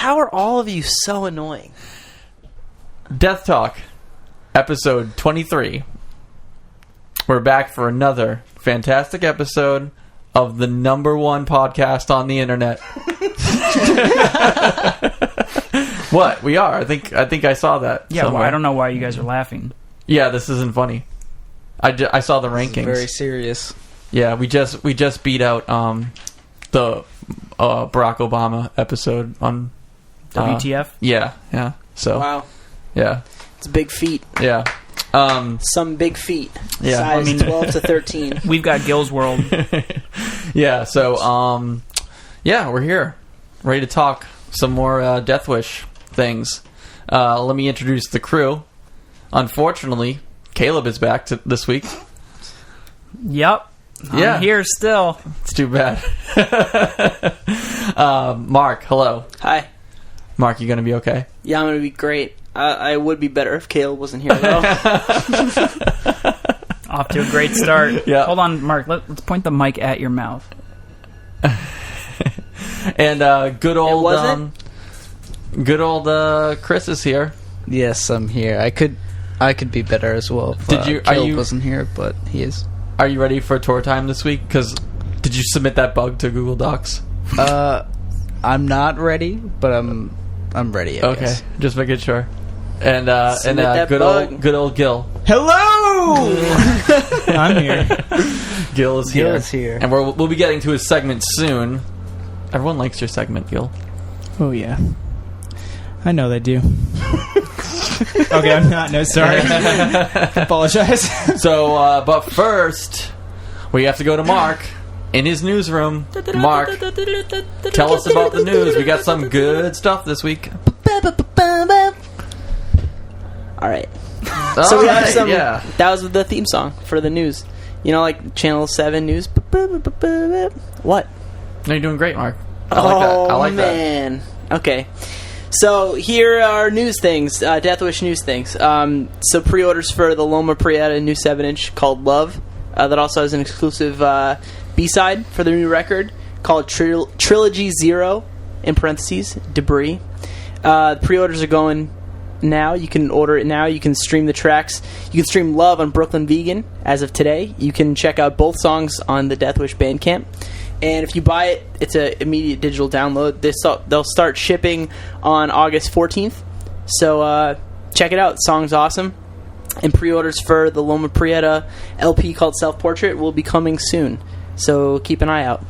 How are all of you so annoying? Death Talk, episode 23. We're back for another fantastic episode of the #1 podcast on the internet. What? We are. I think I saw that. Yeah, well, I don't know why you guys are laughing. Yeah, this isn't funny. I saw the rankings. Very serious. Yeah, we just beat out the Barack Obama episode on WTF? Yeah. So Wow. yeah, It's a big feat. yeah. Some big feet. Yeah. Size 12 to 13. We've got Gill's World. Yeah. So yeah, we're here, ready to talk some more Deathwish things. Let me introduce the crew. Unfortunately, Caleb is back this week. Yep. Yeah. I'm here still. It's too bad. Mark, hello. Hi. Mark, you gonna be okay? Yeah, I'm going to be great. I would be better if Caleb wasn't here, though. Off to a great start. Yeah. Hold on, Mark. Let's point the mic at your mouth. And good old Chris is here. Yes, I'm here. I could be better as well. If, Caleb wasn't here, but he is. Are you ready for tour time this week? Because did you submit that bug to Google Docs? I'm not ready, but I'm ready. I guess. Just making sure. And that good old Gill. Hello. I'm here. Gill is here. Gill is here. And we'll be getting to his segment soon. Everyone likes your segment, Gill. Oh, yeah. I know they do. Okay, I'm not. No, sorry. Apologize. So, but first, we have to go to Mark in his newsroom. Mark, tell us about the news. We got some good stuff this week. All right. So we have some... Yeah. That was the theme song for the news. You know, like Channel 7 news. What? No, you're doing great, Mark. I like that. I like that. Oh, man. Okay. So here are news things, Deathwish news things. So pre-orders for the LOMA PRIETA new 7-inch called Love. That also has an exclusive B-side for their new record called Trilogy Zero, in parentheses, Debris. Pre-orders are going now. You can order it now. You can stream the tracks. You can stream Love on Brooklyn Vegan as of today. You can check out both songs on the Deathwish Bandcamp. And if you buy it, it's an immediate digital download. They'll start shipping on August 14th. So check it out. The song's awesome. And pre-orders for the LOMA PRIETA LP called Self-Portrait will be coming soon. So keep an eye out.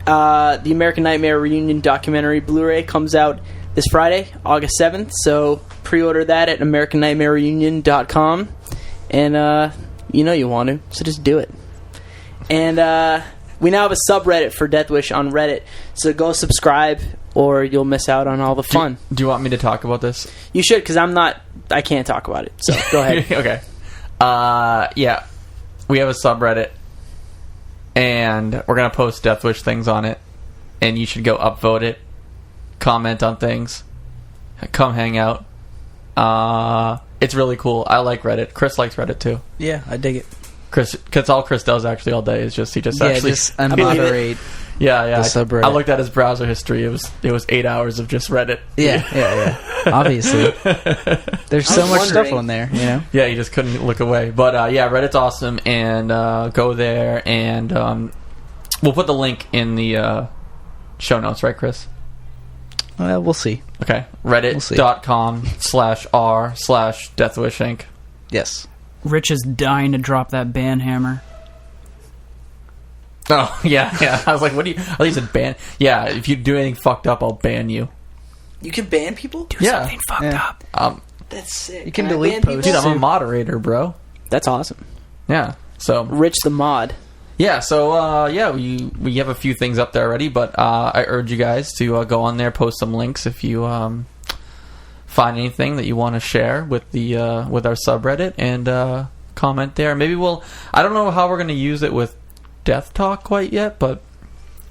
The American Nightmare Reunion documentary Blu-ray comes out this Friday, August 7th. So pre-order that at AmericanNightmareReunion.com. And you know you want to, so just do it. And... we now have a subreddit for Deathwish on Reddit, so go subscribe or you'll miss out on all the fun. Do you want me to talk about this? You should, because I can't talk about it, so go ahead. Okay. Yeah, we have a subreddit, and we're going to post Deathwish things on it, and you should go upvote it, comment on things, come hang out. It's really cool. I like Reddit. Chris likes Reddit, too. Yeah, I dig it. Chris, because all Chris does actually all day is just moderate. Yeah. The subreddit. I looked at his browser history. It was 8 hours of just Reddit. Yeah. Obviously, there's so much stuff on there. You know. Yeah, you just couldn't look away. But yeah, Reddit's awesome, and go there, and we'll put the link in the show notes, right, Chris? Well, we'll see. Okay, reddit.com/r/Deathwish Inc. Yes. Rich is dying to drop that ban hammer. Oh, yeah. I was like, what do you... I think you said ban... Yeah, if you do anything fucked up, I'll ban you. You can ban people? Do something fucked up. That's sick. You can delete posts. Dude, I'm a moderator, bro. That's awesome. Yeah, so... Rich the mod. Yeah, so, we have a few things up there already, but I urge you guys to go on there, post some links if you find anything that you want to share with the with our subreddit, and comment there. Maybe I don't know how we're going to use it with Death Talk quite yet, but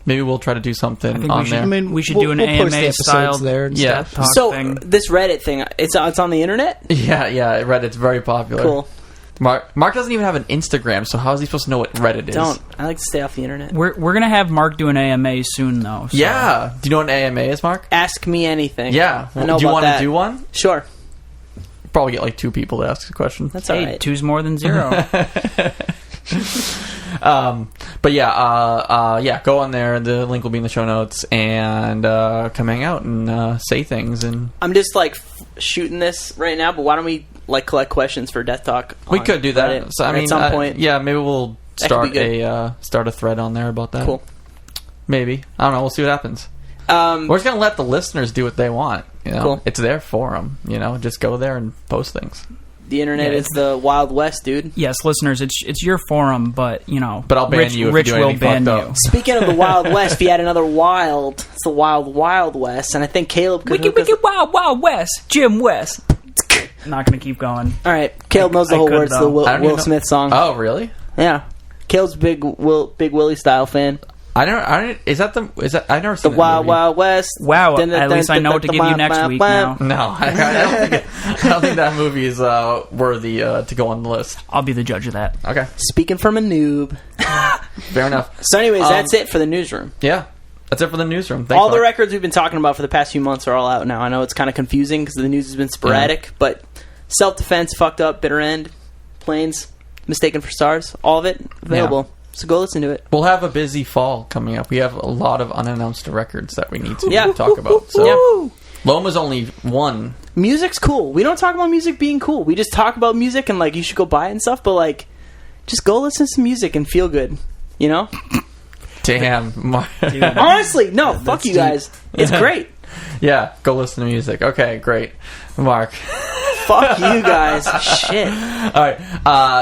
maybe we'll try to do something on there. I mean, we should do an AMA style there. Death Talk so thing. This Reddit thing, it's on the internet? Yeah, Reddit's very popular. Cool. Mark doesn't even have an Instagram, so how is he supposed to know what Reddit is? I like to stay off the internet. We're gonna have Mark do an AMA soon, though. So. Yeah. Do you know what an AMA is, Mark? Ask me anything. Yeah. I know do you about want that. to do one? Sure. Probably get like 2 people to ask a question. That's all right. 2's more than 0. But yeah, go on there. The link will be in the show notes, and come hang out and say things. And I'm just like shooting this right now, but why don't we like collect questions for Death Talk? We could do that. Reddit So I mean, at some point. yeah, maybe we'll start a thread on there about that. Cool. Maybe, I don't know. We'll see what happens. We're just gonna let the listeners do what they want. You know, Cool. It's their forum. You know, just go there and post things. The internet is the Wild West, dude. Yes, listeners, it's your forum, but you know, But I'll ban you if Rich you do will anything ban fucked you. up. Speaking of the Wild West, if you had another wild, it's the Wild West, and I think Caleb could hook us. Wild West, Jim West. Not gonna keep going. All right, Caleb knows the whole could, words to the though. Will Smith song. Oh, really? Yeah, Caleb's big Willie style fan. I don't. Is that? I've never The seen that Wild movie. Wild West. Wow, at least I know what to give you next week now. No, I don't think that movie is worthy to go on the list. I'll be the judge of that. Okay, Speaking from a noob. fair enough. So, anyways, that's it for the newsroom. Yeah, that's it for the newsroom. Thanks, All the Mark. records we've been talking about for the past few months are all out now. I know it's kind of confusing because the news has been sporadic, but self-defense, fucked up, bitter end, planes, mistaken for stars, all of it available. Yeah. So go listen to it. We'll have a busy fall coming up. We have a lot of unannounced records that we need to Yeah. talk about. So Yeah. Loma's only one. Music's cool. We don't talk about music being cool. We just talk about music and like you should go buy it and stuff. But like, just go listen to some music and feel good. You know? Damn. Honestly, no. Fuck you guys. It's great. Yeah, go listen to music. Okay, great. Mark. Fuck you guys. Shit. All right.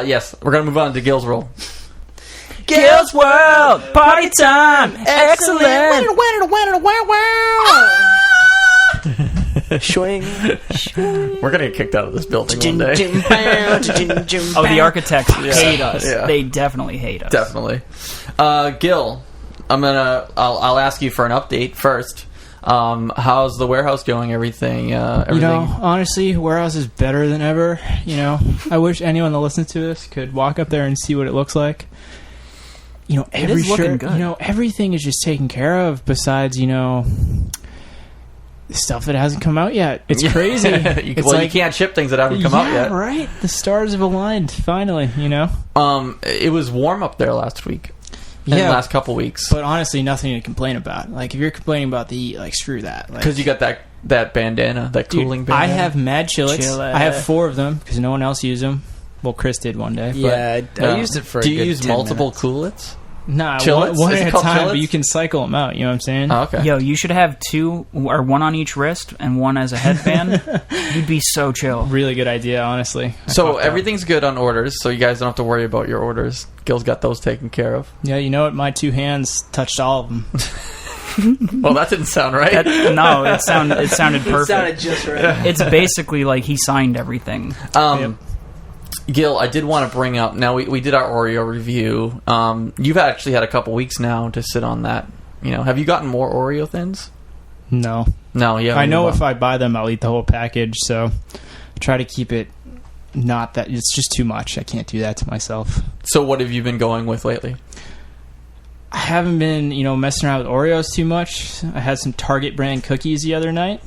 Yes, we're gonna move on to Gill's role. Gill's World Party Time. Excellent. Swing. We're gonna get kicked out of this building one day. Oh, the architects hate us. Yeah. They definitely hate us. Definitely. Gil, I'll ask you for an update first. How's the warehouse going? Everything? You know, honestly, warehouse is better than ever. You know, I wish anyone that listens to this could walk up there and see what it looks like. You know, every looking good. You know, everything is just taken care of. Besides, you know, stuff that hasn't come out yet. It's crazy. You can't ship things that haven't come out yet. Right. The stars have aligned finally. You know. It was warm up there last week. In the last couple weeks. But honestly, nothing to complain about. Like, if you're complaining about the heat, like, screw that. Because you got that bandana, that cooling bandana. I have mad chillets. I have 4 of them because no one else used them. Well, Chris did one day. Yeah, I used it for a good 10 Do you use multiple minutes. coolets? Nah, Chillets? one Is it at a called time, chillets? but you can cycle them out. You know what I'm saying? Oh, okay. Yo, you should have 2 or 1 on each wrist and 1 as a headband. You'd be so chill. Really good idea, honestly. So everything's good on orders, so you guys don't have to worry about your orders. Gil's got those taken care of. Yeah, you know what? My 2 hands touched all of them. Well, that didn't sound right. No, it sounded perfect. It sounded just right. It's basically like he signed everything. Gil, I did want to bring up, now we did our Oreo review. You've actually had a couple weeks now to sit on that. You know, have you gotten more Oreo Thins? No. No, yeah. I know if I buy them, I'll eat the whole package, so I try to keep it not that... It's just too much. I can't do that to myself. So what have you been going with lately? I haven't been, you know, messing around with Oreos too much. I had some Target brand cookies the other night.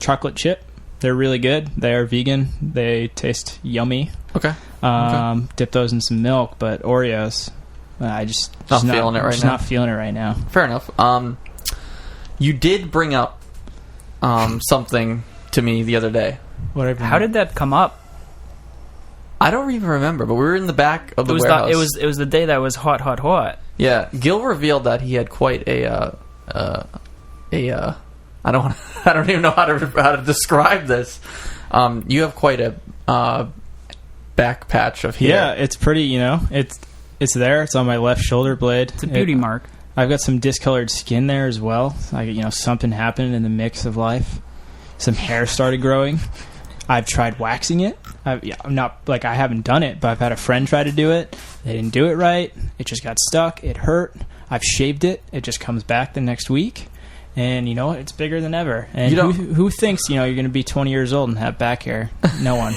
Chocolate chip. They're really good. They are vegan. They taste yummy. Okay. Dip those in some milk, but Oreos, I just Not feeling it right just now. not feeling it right now. Fair enough. You did bring up something to me the other day. Whatever. How did that come up? I don't even remember, but we were in the back of the warehouse. It was the day that was hot. Yeah, Gil revealed that he had quite a I don't even know how to describe this. You have quite a back patch of hair. Yeah, it's pretty. You know, it's there. It's on my left shoulder blade. It's a beauty mark. I've got some discolored skin there as well. Like, you know, something happened in the mix of life. Some hair started growing. I've tried waxing it. I'm not like I haven't done it, but I've had a friend try to do it. They didn't do it right. It just got stuck. It hurt. I've shaved it. It just comes back the next week. And you know what? It's bigger than ever. And who thinks, you're going to be 20 years old and have back hair? No one.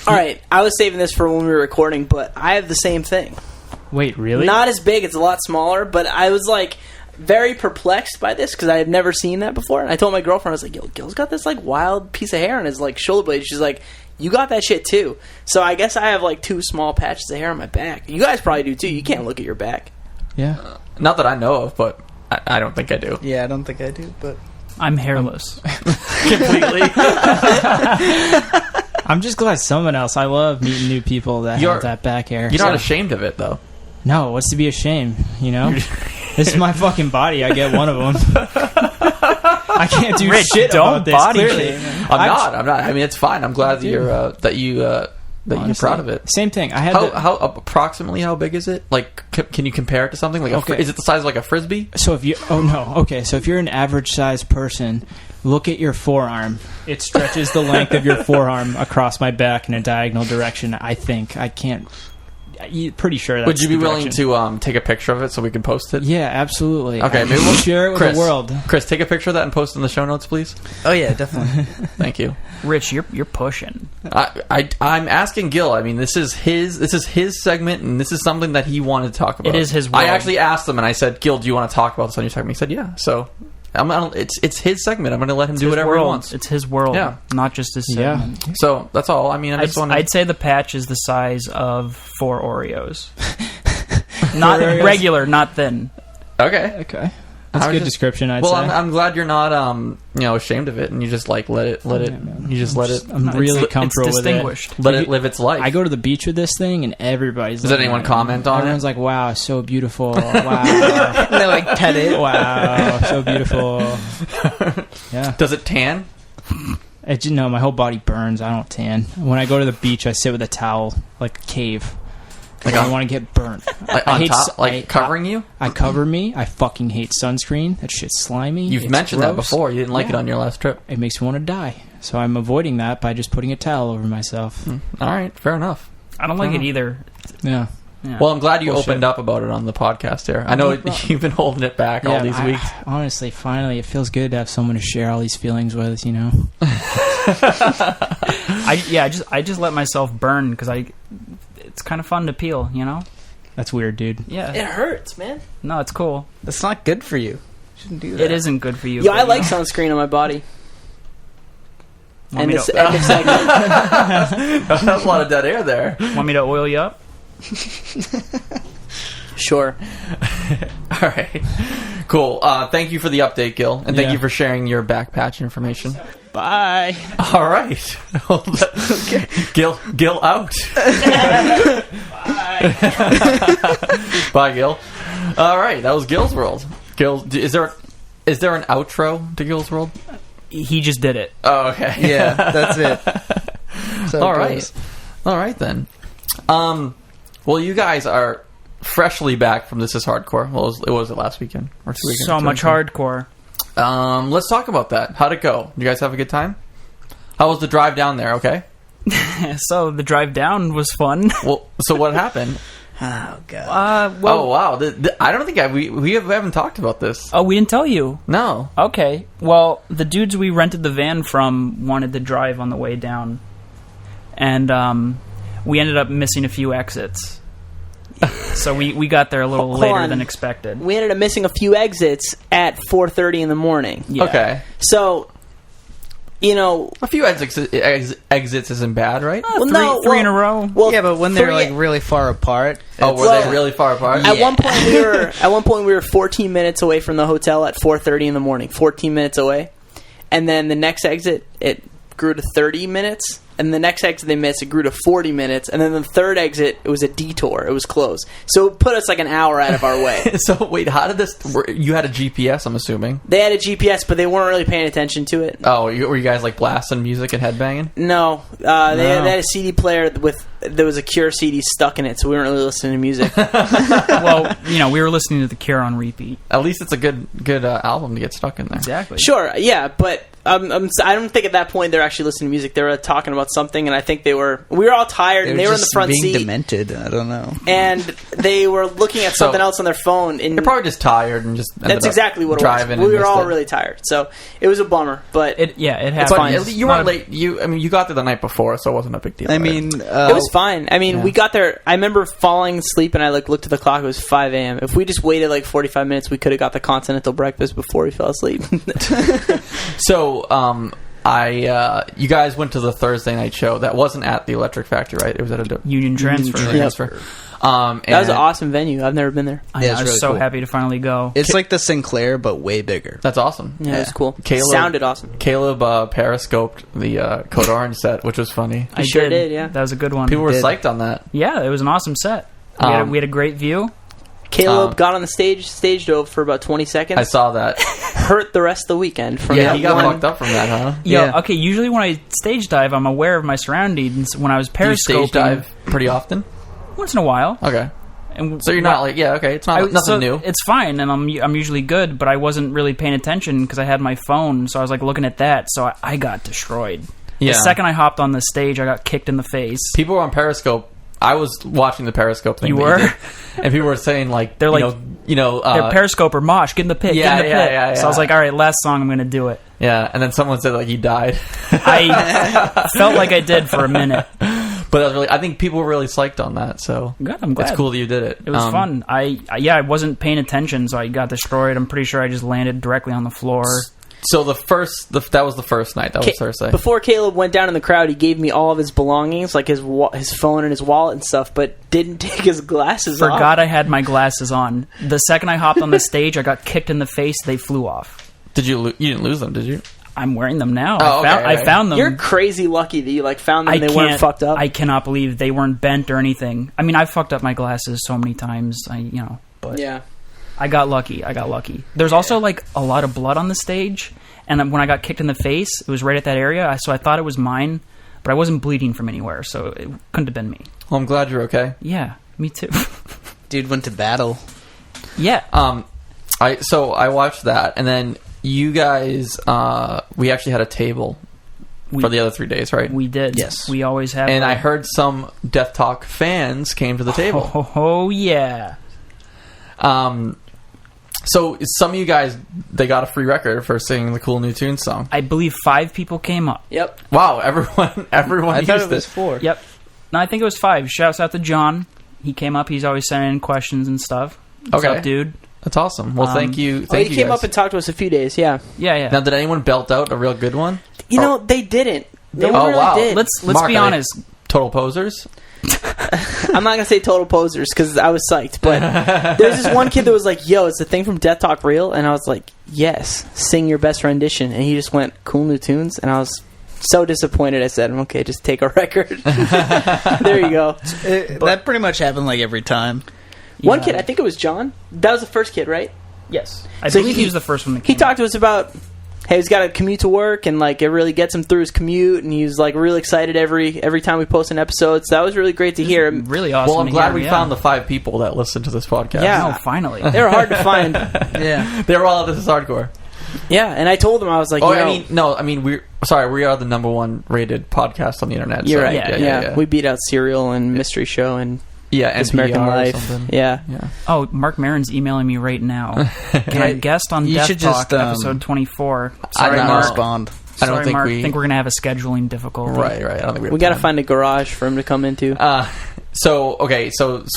All right, I was saving this for when we were recording, but I have the same thing. Wait, really? Not as big. It's a lot smaller, but I was like very perplexed by this because I had never seen that before. And I told my girlfriend, I was like, yo, Gil's got this like wild piece of hair on his like shoulder blade. She's like, you got that shit too. So I guess I have like 2 small patches of hair on my back. You guys probably do too. You can't look at your back. Yeah. Not that I know of, but I don't think I do. Yeah, I don't think I do, but I'm hairless. Completely. I'm just glad someone else. I love meeting new people that have that back hair. You're not ashamed of it, though. No, what's to be ashamed, This is my fucking body. I get one of them. I can't do shit about this, clearly. I'm not. I mean, it's fine. I'm glad that you're proud of it. Same thing. I had how approximately how big is it? Like, can you compare it to something? Like, is it the size of like a frisbee? So if you, so if you're an average sized person, look at your forearm. It stretches the length of your forearm across my back in a diagonal direction. I think I can't. Pretty sure that's Would you be the willing direction. to take a picture of it so we can post it? Yeah, absolutely. Okay, maybe we'll share it with the world. Chris, take a picture of that and post it in the show notes, please. Oh yeah, definitely. Thank you. Rich, you're pushing. I'm asking Gill. I mean, this is his segment, and this is something that he wanted to talk about. It is his world. I actually asked him, and I said, Gill, do you want to talk about this on your segment? He said, yeah. So it's his segment. I'm going to let him do whatever he wants. It's his world, not just his segment. Yeah. So that's all. I mean, I'd say the patch is the size of 4 Oreos. Not regular, not thin. Okay. That's a good description, I'd say. I'm glad you're not ashamed of it, and you just like let it. I'm really comfortable with it. Let it live its life. I go to the beach with this thing, and everybody's. Does anyone comment on it? Everyone's like, "Wow, so beautiful! Wow!" They like pet it. Wow, so beautiful. Yeah. Does it tan? My whole body burns. I don't tan. When I go to the beach, I sit with a towel like a cave. Like I don't want to get burnt. Covering you? I cover me. I fucking hate sunscreen. That shit's slimy. You've mentioned that before. You didn't like it on your last trip. It makes me want to die. So I'm avoiding that by just putting a towel over myself. All right, fair enough. I don't like it either. Yeah. Well, I'm glad you opened up about it on the podcast here. I know you've been holding it back all these weeks. Honestly, finally, it feels good to have someone to share all these feelings with, I just let myself burn because it's kind of fun to peel, That's weird, dude. Yeah. It hurts, man. No, it's cool. That's not good for you. You shouldn't do that. It isn't good for you. Yeah, I like sunscreen on my body. End of segment. That was a lot of dead air there. Want me to oil you up? Sure. All right. Cool. Thank you for the update, Gill, and thank you for sharing your back patch information. Bye. All right. Okay. Gill out. Bye. Bye, Gill. All right. That was Gill's World. Gill, is there an outro to Gill's World? He just did it. Oh, okay. Yeah, that's it. So all right. All right, then. Well, you guys are freshly back from This Is Hardcore. Well, it was last weekend or 2 weekends. So much hardcore. Let's talk about that. How'd it go? Did you guys have a good time? How was the drive down there? Okay. So the drive down was fun. Well, so what happened? Oh god. Oh wow. I don't think we haven't talked about this. Oh, we didn't tell you. No. Okay. Well, the dudes we rented the van from wanted to drive on the way down, and we ended up missing a few exits. So we got there a little later than expected. We ended up missing a few exits at 4:30 in the morning. Yeah. Okay. So, a few exits isn't bad, right? Three in a row. Well, yeah, but when they're like really far apart. Oh, were they really far apart? At one point we were 14 minutes away from the hotel at 4:30 in the morning. 14 minutes away, and then the next exit it grew to 30 minutes. And the next exit they missed, it grew to 40 minutes. And then the third exit, it was a detour. It was closed. So it put us like an hour out of our way. So wait, how did this... You had a GPS, I'm assuming? They had a GPS, but they weren't really paying attention to it. Oh, were you guys like blasting music and headbanging? No. They had a CD player with there was a Cure CD stuck in it, so we weren't really listening to music. Well, we were listening to The Cure on repeat. At least it's a good album to get stuck in there. Exactly. Sure, yeah, but I don't think at that point they're actually listening to music. They were talking about something, and I think we were all tired, and they were in the front being seat. Demented. I don't know. And they were looking at something else on their phone. And they're probably just tired and just that's exactly what it was. We were all really tired, so it was a bummer. But it happened. It's fine. You weren't late. You got there the night before, so it wasn't a big deal. I mean, it was fine. I mean, we got there. I remember falling asleep, and I looked at the clock. It was 5 a.m. If we just waited 45 minutes, we could have got the continental breakfast before we fell asleep. So, you guys went to the Thursday night show. That wasn't at the Electric Factory, right? It was at a Union Transfer. That was an awesome venue. I've never been there. I was really so happy to finally go. It's like the Sinclair, but way bigger. That's awesome. Yeah, it was cool. Sounded awesome. Caleb periscoped the Code Orange set, which was funny. I sure did, yeah. That was a good one. People were psyched on that. Yeah, it was an awesome set. We had a great view. Caleb got on the stage dove for about 20 seconds. I saw that. Hurt the rest of the weekend. From he got fucked up from that, huh? Yeah. Okay, usually when I stage dive, I'm aware of my surroundings. When I was periscoping... Do you stage dive pretty often? Once in a while. Okay. And so you're not it's not nothing new. It's fine, and I'm usually good, but I wasn't really paying attention because I had my phone, so I was looking at that, so I got destroyed. Yeah. The second I hopped on the stage, I got kicked in the face. People were on Periscope. I was watching the Periscope thing. You were? And people were saying, they're they're Periscoper, Mosh, get in the pit, get in the pit. Yeah. So I was like, all right, last song, I'm going to do it. Yeah, and then someone said, he died. I felt like I did for a minute. But I think people were really psyched on that, so... Good, I'm glad. It's cool that you did it. It was fun. I wasn't paying attention, so I got destroyed. I'm pretty sure I just landed directly on the floor. So that was the first night. That was Thursday. Before Caleb went down in the crowd, he gave me all of his belongings, like his phone and his wallet and stuff, but didn't take his glasses off. Forgot I had my glasses on. The second I hopped on the stage, I got kicked in the face. They flew off. You didn't lose them, did you? I'm wearing them now. Oh, I found them. You're crazy lucky that you found them and they weren't fucked up. I cannot believe they weren't bent or anything. I mean, I've fucked up my glasses so many times. But yeah. I got lucky. There's also a lot of blood on the stage, and when I got kicked in the face, it was right at that area. So I thought it was mine, but I wasn't bleeding from anywhere, so it couldn't have been me. Well, I'm glad you're okay. Yeah, me too. Dude went to battle. Yeah. I watched that, and then you guys, we actually had a table for the other 3 days, right? We did. Yes. We always have. And I heard some Death Talk fans came to the table. Oh yeah. So some of you guys, they got a free record for singing the Cool New Tunes song. I believe 5 people came up. Yep. Wow, everyone I used thought it was 4. Yep. No, I think it was 5. Shouts out to John. He came up. He's always sending in questions and stuff. What's up, dude? That's awesome. Well, thank you. He came up and talked to us a few days. Yeah. Yeah. Now, did anyone belt out a real good one? They didn't. They really did. Let's Mark, be honest. Total posers. I'm not gonna say total posers because I was psyched, but there's this one kid that was like, "Yo, is the thing from Death Talk real?" And I was like, "Yes, sing your best rendition." And he just went, "Cool New Tunes," and I was so disappointed. I said, "Okay, just take a record." There you go. That pretty much happened every time. One kid, I think it was John. That was the first kid, right? Yes, I believe he was the first one that came. He talked to us about. Hey, he's got to commute to work, and it really gets him through his commute, and he's really excited every time we post an episode. So that was really great to hear. Really awesome. Well, I'm glad we found the 5 people that listen to this podcast. Yeah, finally. They were hard to find. Yeah, they were all. This is hardcore. Yeah, and I told him I was like, we are the number 1 rated podcast on the internet. You're right. Yeah. We beat out Serial and Mystery Show and. Yeah, This American Life. Yeah. Oh, Mark Maron's emailing me right now. Can I guest on Death Talk episode 24? Sorry, Mark. Respond. I don't think Mark. I think we're gonna have a scheduling difficulty. Right. I don't think we got to find a garage for him to come into. So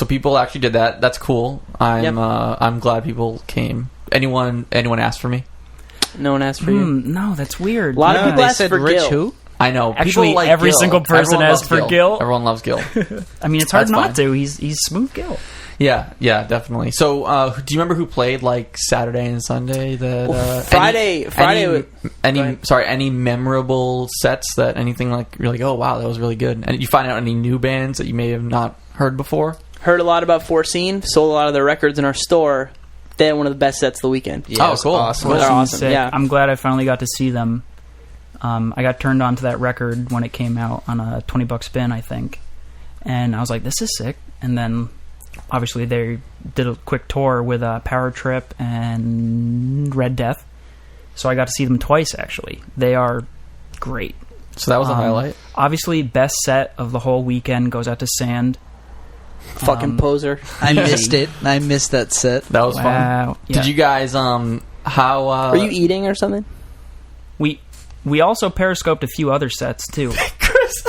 people actually did that. That's cool. I'm glad people came. Anyone asked for me? No one asked for you. No, that's weird. A lot of people asked for Rich Gill. who? I know. Actually, every single person asked for Gill. Everyone loves Gill. I mean, it's hard not to. He's smooth Gill. Yeah, definitely. So, do you remember who played Saturday and Sunday? Friday. Any memorable sets that anything you're like, oh wow, that was really good. And did you find out any new bands that you may have not heard before? Heard a lot about FORESEEN. Sold a lot of their records in our store. They had one of the best sets of the weekend. Yeah, cool. Awesome. They're awesome. Yeah, I'm glad I finally got to see them. I got turned on to that record when it came out on a $20 spin, I think. And I was like, this is sick. And then, obviously, they did a quick tour with Power Trip and Red Death. So I got to see them twice, actually. They are great. So that was a highlight? Obviously, best set of the whole weekend goes out to Sand. Fucking poser. I missed it. I missed that set. That was fun. Yeah. Did you guys, how... Were you eating or something? We also periscoped a few other sets, too. Chris...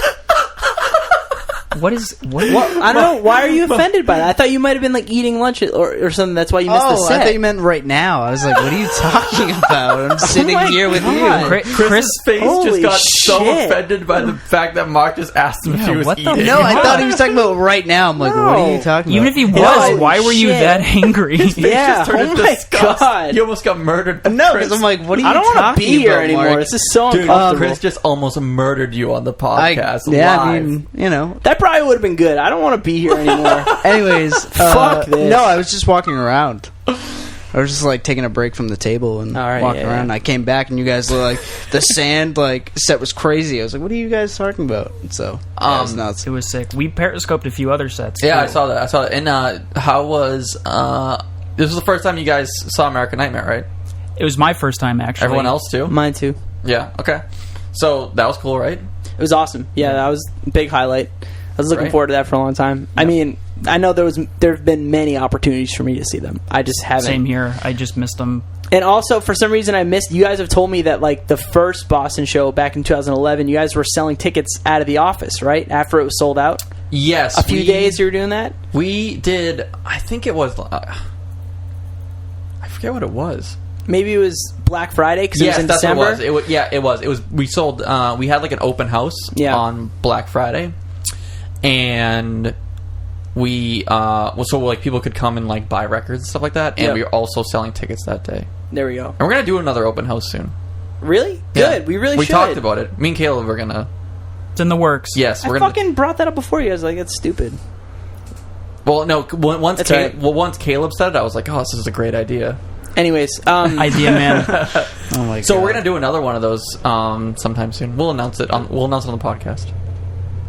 What? I don't know. Why are you offended by that? I thought you might have been like eating lunch or something. That's why you missed the set. I thought you meant right now. I was like, what are you talking about? I'm sitting here with you. Chris's face just got so shit. offended by the fact that Mark just asked him if he was eating. No, I thought he was talking about right now. I'm like, what are you talking Even about? if he was, why were you that angry? Yeah. Oh my god. He almost got murdered. No, because I'm like, what are you I don't talking want to be here about, anymore. Mark? This is so Dude, uncomfortable. Chris just almost murdered you on the podcast Yeah, live. I mean, you know. That probably would have been good. I don't want to be here anymore. Anyways, Fuck this. No, I was just walking around. I was just like taking a break from the table and walking around. I came back and you guys were like, the sand like set was crazy. I was like, what are you guys talking about? And so it was nuts. It was sick. We periscoped a few other sets. Yeah, too. I saw that. And how was this was the first time you guys saw American Nightmare, right? It was my first time, actually. Everyone else too? Mine too. Yeah, okay. So that was cool, right? It was awesome. Yeah, that was a big highlight. I was looking forward to that for a long time. Yeah. I mean, I know there have been many opportunities for me to see them. I just haven't. Same here. I just missed them. And also, for some reason, I missed. You guys have told me that like the first Boston show back in 2011, you guys were selling tickets out of the office, right? After it was sold out. Yes. A few days you were doing that. We did. I think it was. I forget what it was. Maybe it was Black Friday because it was in December. What it was. It was. It was. We sold. We had like an open house on Black Friday. And we, so like people could come and like buy records and stuff like that, and we were also selling tickets that day. There we go. And we're gonna do another open house soon. Really? Yeah. Good. We really we should. talked about it. Me and Caleb were gonna. It's in the works. Yes, I fucking brought that up before you. I was like, that's stupid. Well, no. Once Caleb said it, I was like, oh, this is a great idea. Anyways, idea man. Oh my god. So we're gonna do another one of those sometime soon. We'll announce it on the podcast.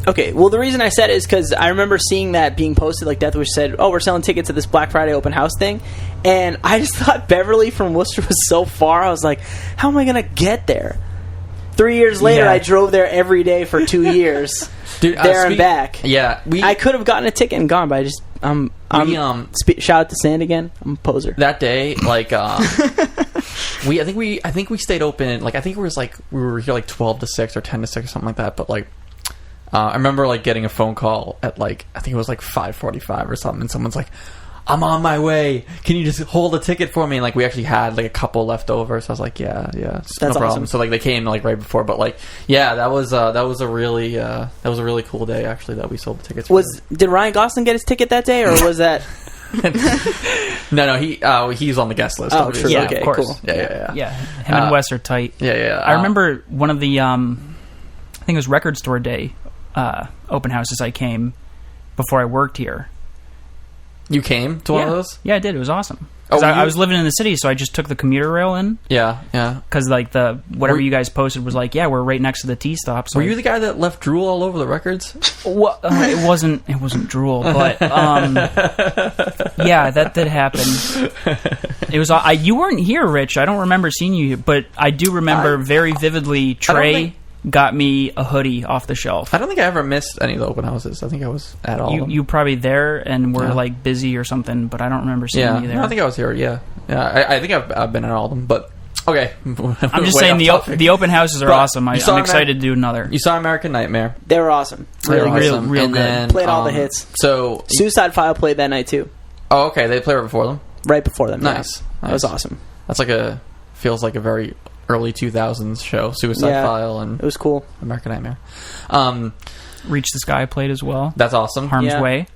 Okay, well, the reason I said it is because I remember seeing that being posted, like Deathwish said, oh, we're selling tickets to this Black Friday open house thing, and I just thought Beverly from Worcester was so far, I was like, how am I going to get there? 3 years later, I drove there every day for 2 years, Dude, and back. Yeah. I could have gotten a ticket and gone, but I just, shout out to Sand again, I'm a poser. That day, like, I think we stayed open, like, I think it was like, we were here like 12 to 6 or 10 to 6 or something like that, but like, I remember like getting a phone call at like I think it was like 5:45 or something, and someone's like, "I'm on my way. Can you just hold a ticket for me?" And like we actually had like a couple left over, so I was like, "Yeah, that's no problem." Awesome. So like they came like right before, but like that was a really cool day actually that we sold the tickets. Did Ryan Gosling get his ticket that day, or was that? No, he's on the guest list. Oh, true. Yeah, okay, of course. Cool. Yeah. Him and Wes are tight. Yeah. I remember one of the I think it was Record Store Day. Open houses I came before I worked here. You came to one of those? Yeah, I did. It was awesome. I was living in the city, so I just took the commuter rail in. Yeah. Because like whatever you guys posted was like, yeah, we're right next to the T stop. So were you the guy that left drool all over the records? Well, it wasn't drool, but yeah, that did happen. It was. You weren't here, Rich. I don't remember seeing you, but I do remember very vividly. Trey got me a hoodie off the shelf. I don't think I ever missed any of the open houses. I think I was at all of them. You probably there and were like busy or something, but I don't remember seeing you there. No, I think I was here. Yeah. I think I've been at all of them, but okay. I'm just saying the open houses are awesome. I'm excited to do another. You saw American Nightmare. They were awesome. Real and good. Then, played all the hits. So Suicide File played that night too. Oh, okay. They played right before them. Right before them. Nice. That was awesome. That's feels like a very early 2000s show. Suicide File and it was cool. American Nightmare. Reach the Sky played as well. That's awesome. Harm's Way.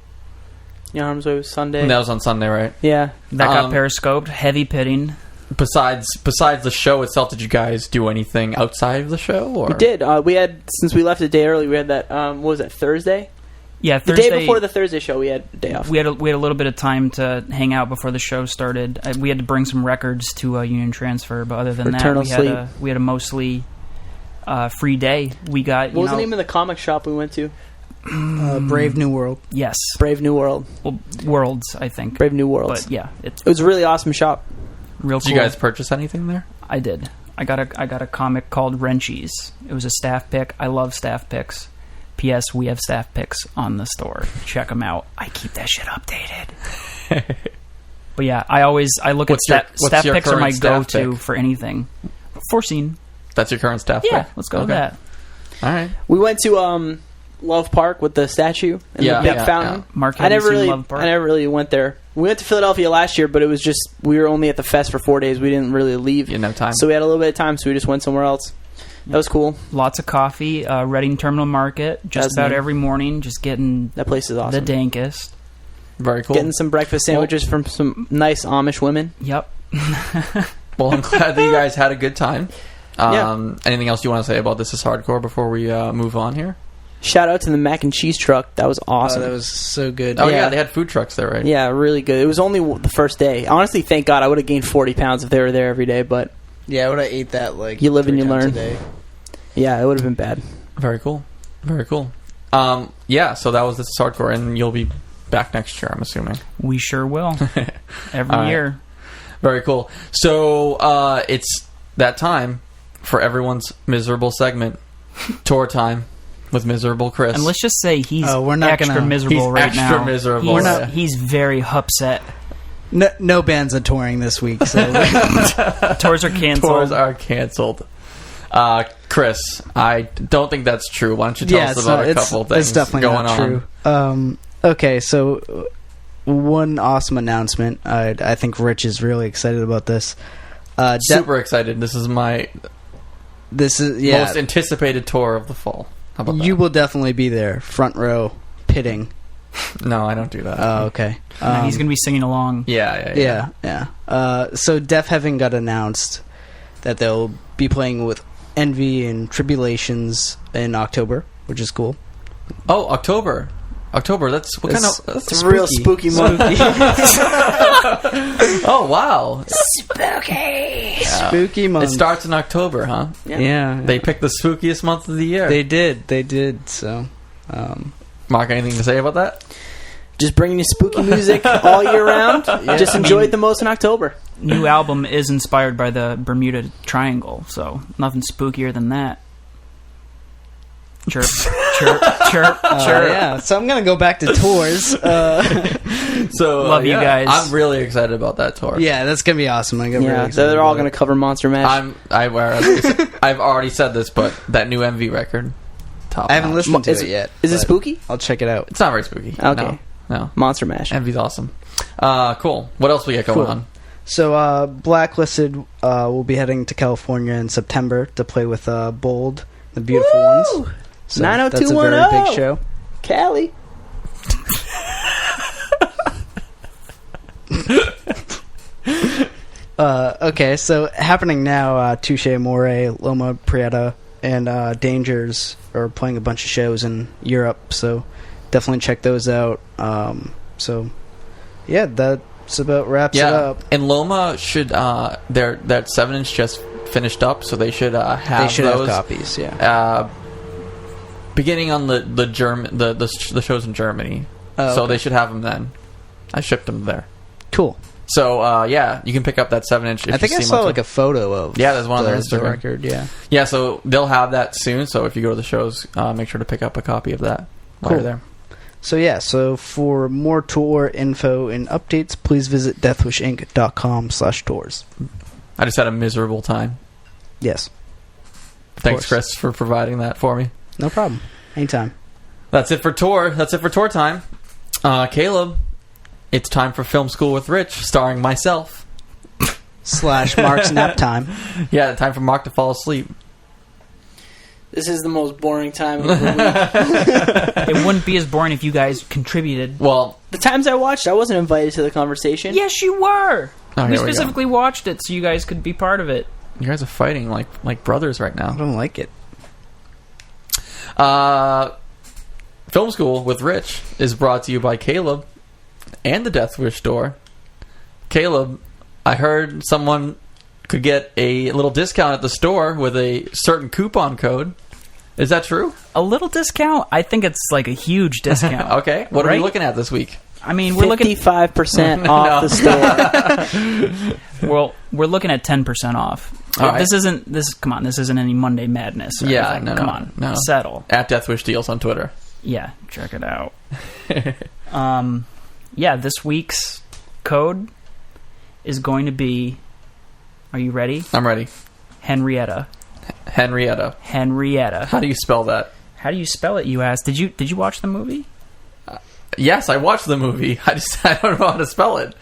Yeah, Harm's Way was Sunday. And that was on Sunday, right? Yeah. That got periscoped. Heavy pitting. Besides the show itself, did you guys do anything outside of the show? Or? We did. We had, since we left a day early, we had that, what was that, Thursday? Yeah, Thursday. The day before the Thursday show, we had a day off. We had a little bit of time to hang out before the show started. We had to bring some records to Union Transfer, but other than that, we had a mostly free day. We got. What was the name of the comic shop we went to? Brave New World. Yes. Brave New World. Well, Worlds, I think. Brave New Worlds. But yeah, it It was a really awesome shop. real cool. Did you guys purchase anything there? I did. I got a comic called Wrenchies. It was a staff pick. I love staff picks. P.S. We have staff picks on the store. Check them out. I keep that shit updated. But yeah, I look What's at your staff picks are my current staff go-to pick? for anything. FORESEEN. That's your current staff Yeah, pick? let's go with Okay. that. All right. We went to Love Park with the statue and Yeah, the Beck yeah, Fountain. yeah. Mark, I have you never seen really, Love Park? I never really went there. We went to Philadelphia last year, but it was just we were only at the fest for 4 days. We didn't really leave. You didn't have time. So we had a little bit of time, so we just went somewhere else. That was cool. Lots of coffee. Reading Terminal Market. Just That's about neat. every morning. Just getting That place is awesome. the dankest. Very cool. Getting some breakfast sandwiches from some nice Amish women. Yep. Well, I'm glad that you guys had a good time. Yeah. Anything else you want to say about This Is Hardcore before we move on here? Shout out to the mac and cheese truck. That was awesome. That was so good. Oh, yeah. Yeah. They had food trucks there, right? Yeah, really good. It was only the first day. Honestly, thank God I would have gained 40 pounds if they were there every day, but Yeah, I would have ate that like You live and 3 you times learn. a day. yeah, it would have been bad. Very cool. Very cool. Yeah, so that was This Is Hardcore, and you'll be back next year, I'm assuming. We sure will. Every All right. year. Very cool. So it's that time for everyone's miserable segment, tour time with Miserable Chris. And let's just say he's Oh, we're not extra gonna- miserable He's right extra now. miserable. He's, Yeah. he's very upset. No bands are touring this week, so Tours are canceled. Tours are canceled. Chris, I don't think that's true. Why don't you tell us about a couple things it's definitely going not on? true. Okay, so one awesome announcement. I think Rich is really excited about this. Super excited. This is my This is most anticipated tour of the fall. How about that? You will definitely be there, front row, pitting. No, I don't do that. Oh, okay. And he's going to be singing along. Yeah. So Def Heaven got announced that they'll be playing with Envy and Tribulations in October, which is cool. Oh, October. That's what kind of... That's It's a real spooky month. Oh, wow. Spooky month. It starts in October, huh? Yeah. They picked the spookiest month of the year. They did. So, Mark, anything to say about that? Just bringing you spooky music all year round. Just enjoy it the most in October. New album is inspired by the Bermuda Triangle, so nothing spookier than that. Chirp, chirp, chirp, chirp. yeah. So I'm gonna go back to tours. So Love you guys. I'm really excited about that tour. Yeah, that's gonna be awesome. I'm really Yeah, excited so they're all about going it. to cover Monster Mash. I've already said this, but that new MV record, top I haven't notch. listened to Is it yet. Is it but spooky? I'll check it out. It's not very spooky. Okay. No. Monster Mash. MV's awesome. Cool. What else we got going Cool. on? So Blacklisted will be heading to California in September to play with Bold, the Beautiful Woo! Ones. So that's a 90210. very big show. Cali. Okay, so happening now, Touche Amore, Loma, PRIETA, and Dangers are playing a bunch of shows in Europe, so definitely check those out. So, yeah, that's about wraps it up. And Loma should that 7-inch just finished up, so they should have They should those have copies, yeah. beginning on the shows in Germany. Oh, So okay. they should have them then. I shipped them there. Cool. So yeah, you can pick up that 7-inch. I think I saw like a photo of there's one on their the Instagram record, yeah. Yeah, so they'll have that soon. So if you go to the shows, make sure to pick up a copy of that while Cool. you're there. So yeah, so for more tour info and updates, please visit deathwishinc.com/tours. I just had a miserable time. Yes. Thanks, course. Chris, for providing that for me. No problem. Anytime. That's it for tour. That's it for tour time. Caleb, it's time for Film School with Rich, starring myself. / Mark's nap time. Yeah, time for Mark to fall asleep. This is the most boring time of the week. It wouldn't be as boring if you guys contributed. Well, The times I watched, I wasn't invited to the conversation. Yes, you were. Oh, We here we go. specifically watched it so you guys could be part of it. you guys are fighting like brothers right I now. don't like it. Film School with Rich is brought to you by Caleb and the Deathwish store. Caleb, I heard someone could get a little discount at the store with a certain coupon code. Is that true? A little discount? I think it's like a huge discount. Okay. What are Right? we looking at this week? I mean, we're looking 55% off the store. well, we're looking at 10% off. All right. This isn't any Monday Madness. Or Yeah, anything. no, come no, on, no. settle. At Deathwish Deals on Twitter. Yeah, check it out. Yeah, this week's code is going to be. Are you ready? I'm ready. Henrietta. Henrietta. Henrietta. How do you spell that? How do you spell it? You asked. Did you watch the movie? Yes, I watched the movie. I don't know how to spell it.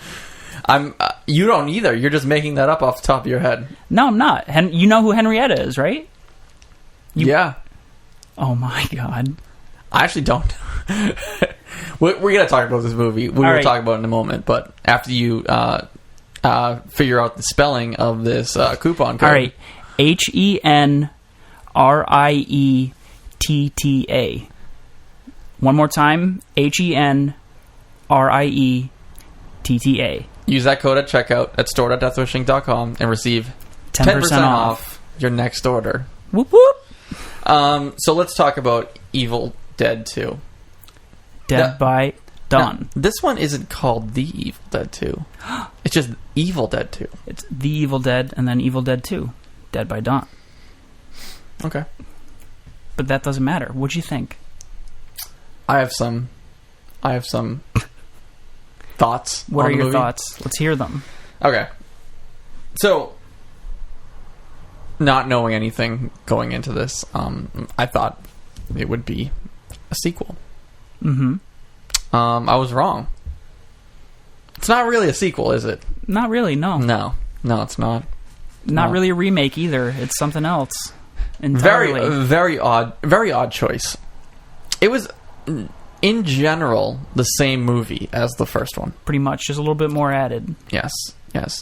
You don't either. You're just making that up off the top of your head. No, I'm not. You know who Henrietta is, right? Yeah. Oh my god. I actually don't. We're going to talk about this movie. We will talk about it in a moment. But after you figure out the spelling of this coupon code. All right. HENRIETTA. One more time. HENRIETTA. Use that code at checkout at store.deathwishing.com and receive 10% off your next order. Whoop whoop. So let's talk about Evil Dead 2. Dead by Dawn. Now, this one isn't called The Evil Dead 2. It's just Evil Dead 2. It's The Evil Dead and then Evil Dead 2. Dead by Dawn. Okay. But that doesn't matter. What'd you think? I have some thoughts. What on are the your movie. thoughts? Let's hear them. Okay. So, not knowing anything going into this, I thought it would be a sequel. Mm-hmm. I was wrong. It's not really a sequel, is it? Not really, no. No, it's not. Not No. really a remake either. It's something else. Entirely. Very odd choice. It was, in general, the same movie as the first one. Pretty much, just a little bit more added. Yes.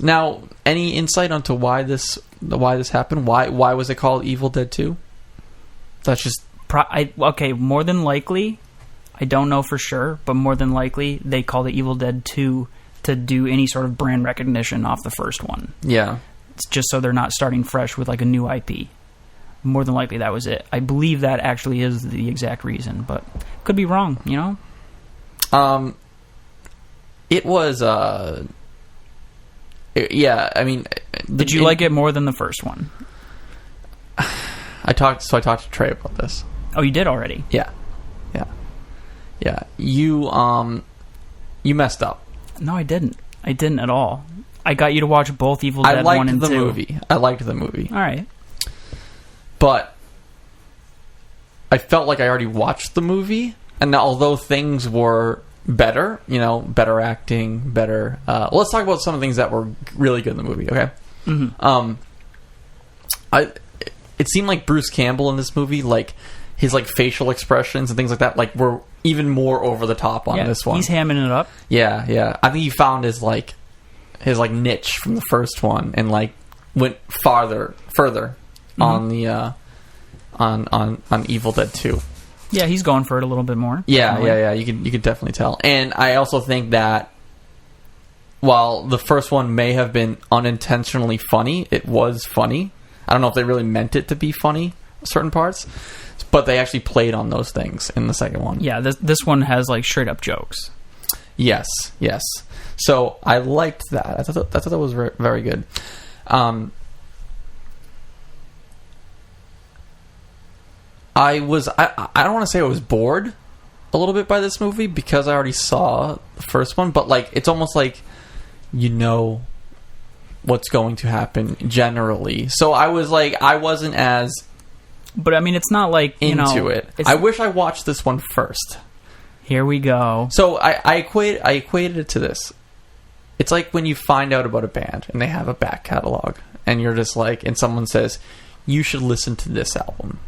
Now, any insight onto why this happened? Why was it called Evil Dead 2? That's just Okay, more than likely, I don't know for sure, but more than likely, they called it Evil Dead 2 to do any sort of brand recognition off the first one. yeah. It's just so they're not starting fresh with like a new IP. More than likely, that was it. I believe that actually is the exact reason, but could be wrong, you know? It was yeah, I mean, Did you like it more than the first one? I talked to Trey about this. Oh, you did already? Yeah. You messed up. No, I didn't. I didn't at all. I got you to watch both Evil Dead 1 and 2. I liked the movie. All right. But I felt like I already watched the movie, and although things were better, better acting, better... let's talk about some of the things that were really good in the movie, okay? Mm-hmm. It seemed like Bruce Campbell in this movie, like, his, like, facial expressions and things like that, like, were even more over the top on this one. He's hamming it up. Yeah. I think he found his niche from the first one and, like, went further on the on Evil Dead 2. Yeah, he's going for it a little bit more. Yeah. You could definitely tell. And I also think that while the first one may have been unintentionally funny, it was funny. I don't know if they really meant it to be funny, certain parts, but they actually played on those things in the second one. Yeah, this one has like straight up jokes. Yes. So I liked that. I thought that was very good. I don't want to say I was bored a little bit by this movie because I already saw the first one, but like it's almost like what's going to happen generally. So I wasn't as But I mean, it's not like into it. I wish I watched this one first. Here we go. So I equated it to this. It's like when you find out about a band and they have a back catalog, and you're just like, and someone says, you should listen to this album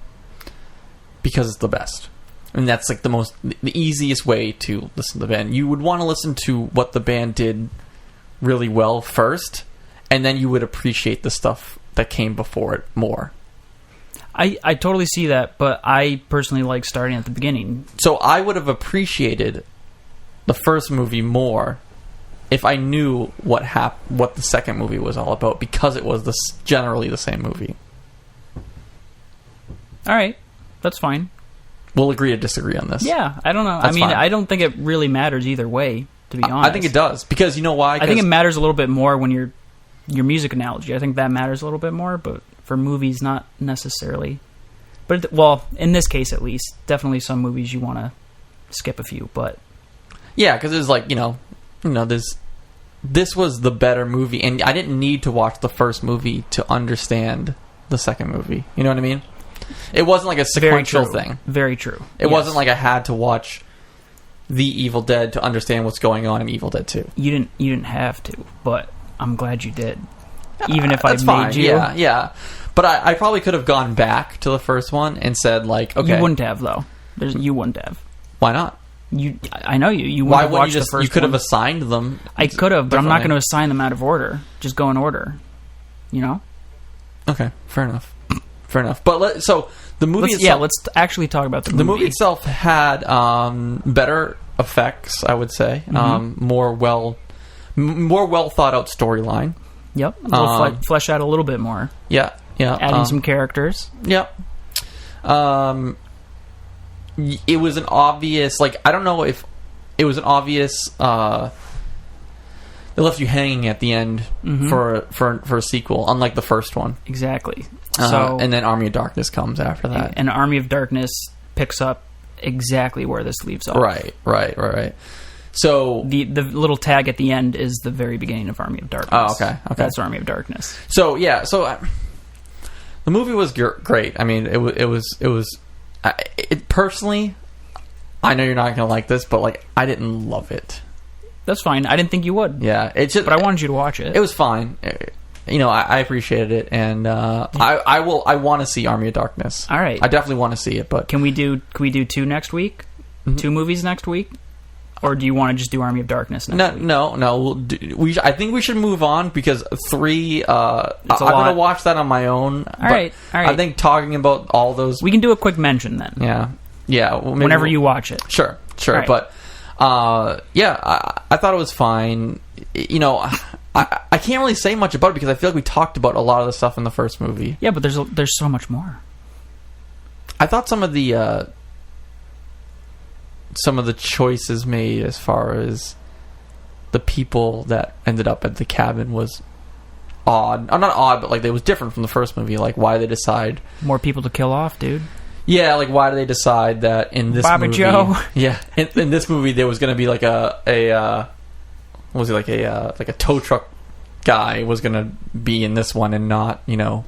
because it's the best. And that's like the easiest way to listen to the band. You would want to listen to what the band did really well first, and then you would appreciate the stuff that came before it more. I totally see that, but I personally like starting at the beginning. So I would have appreciated the first movie more if I knew what the second movie was all about, because it was generally the same movie. All right. That's fine. We'll agree to disagree on this. Yeah, I don't know. That's fine. I don't think it really matters either way, to be honest. I think it does, because you know why? I think it matters a little bit more when your music analogy. I think that matters a little bit more, but for movies, not necessarily. But in this case at least, definitely some movies you want to skip a few. But yeah, because it's like this was the better movie, and I didn't need to watch the first movie to understand the second movie. You know what I mean? It wasn't like a sequential thing. Very true. It wasn't like I had to watch The Evil Dead to understand what's going on in Evil Dead 2. You didn't have to, but I'm glad you did. Even if That's I fine. made you. Yeah. But I probably could have gone back to the first one and said, like, okay. You wouldn't have, though. You wouldn't have. Why not? I know you. You Why wouldn't have wouldn't watched you just? the first You could have one. assigned them. I could have, but I'm not differently. going to assign them out of order. Just go in order. You know? Okay, fair enough. But so the movie itself. Let's actually talk about the movie. The movie itself had better effects, I would say. Mm-hmm. More well thought out storyline. Yep. We'll flesh out a little bit more. Yeah. Adding some characters. Yep. It was an obvious, like, I don't know if it was an obvious. It left you hanging at the end for a sequel, unlike the first one. Exactly. And then Army of Darkness comes after that. And Army of Darkness picks up exactly where this leaves off. Right. So the little tag at the end is the very beginning of Army of Darkness. Oh, okay. That's Army of Darkness. So yeah, the movie was great. I mean, it was. Personally, I know you're not going to like this, but like I didn't love it. That's fine. I didn't think you would. Yeah, it's just, but I wanted you to watch it. It was fine. I appreciated it, and I want to see Army of Darkness. All right, I definitely want to see it. But can we do 2 next week? Mm-hmm. 2 movies next week, or do you want to just do Army of Darkness next week? No. I think we should move on because 3. I'm going to watch that on my own. All right. I think talking about all those, we can do a quick mention then. Yeah. Well, whenever you watch it. Sure. Right. But I thought it was fine. I can't really say much about it because I feel like we talked about a lot of the stuff in the first movie. Yeah, but there's so much more. I thought some of the choices made as far as the people that ended up at the cabin was odd. Not odd, but like it was different from the first movie. Like why they decide more people to kill off, dude. Yeah, like why do they decide that in this Bobby movie? Joe. Yeah, in this movie there was going to be like a tow truck guy was going to be in this one and not a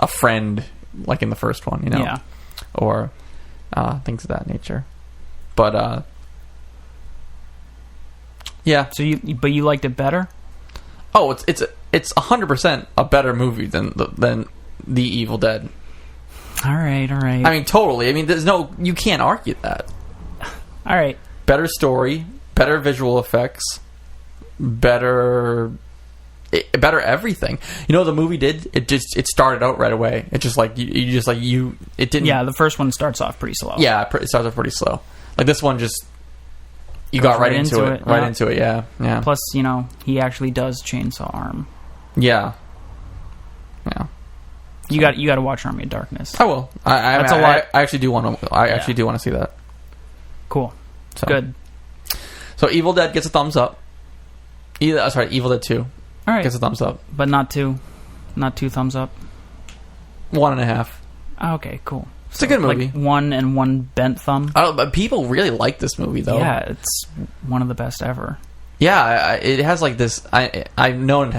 friend like in the first one, Yeah. Or things of that nature. But yeah. So you liked it better? Oh, it's 100% a better movie than The Evil Dead. All right. I mean, totally. I mean, you can't argue that. All right. Better story, better visual effects, better everything. The movie it started out right away. It just like it didn't. Yeah, the first one starts off pretty slow. Yeah, it starts off pretty slow. Like this one just you got right into it. Right into it. Yeah. Plus, he actually does chainsaw arm. Yeah. You got to watch Army of Darkness. I will. That's a lot. I actually do want to. Actually do want to see that. Cool. So. Good. So Evil Dead gets a thumbs up. Evil Dead 2. All right. Gets a thumbs up. But not 2. Not 2 thumbs up. 1.5. Oh, okay, cool. It's a good movie. Like 1 and 1 bent thumb. But people really like this movie, though. Yeah, it's one of the best ever. Yeah, it has like this. I've known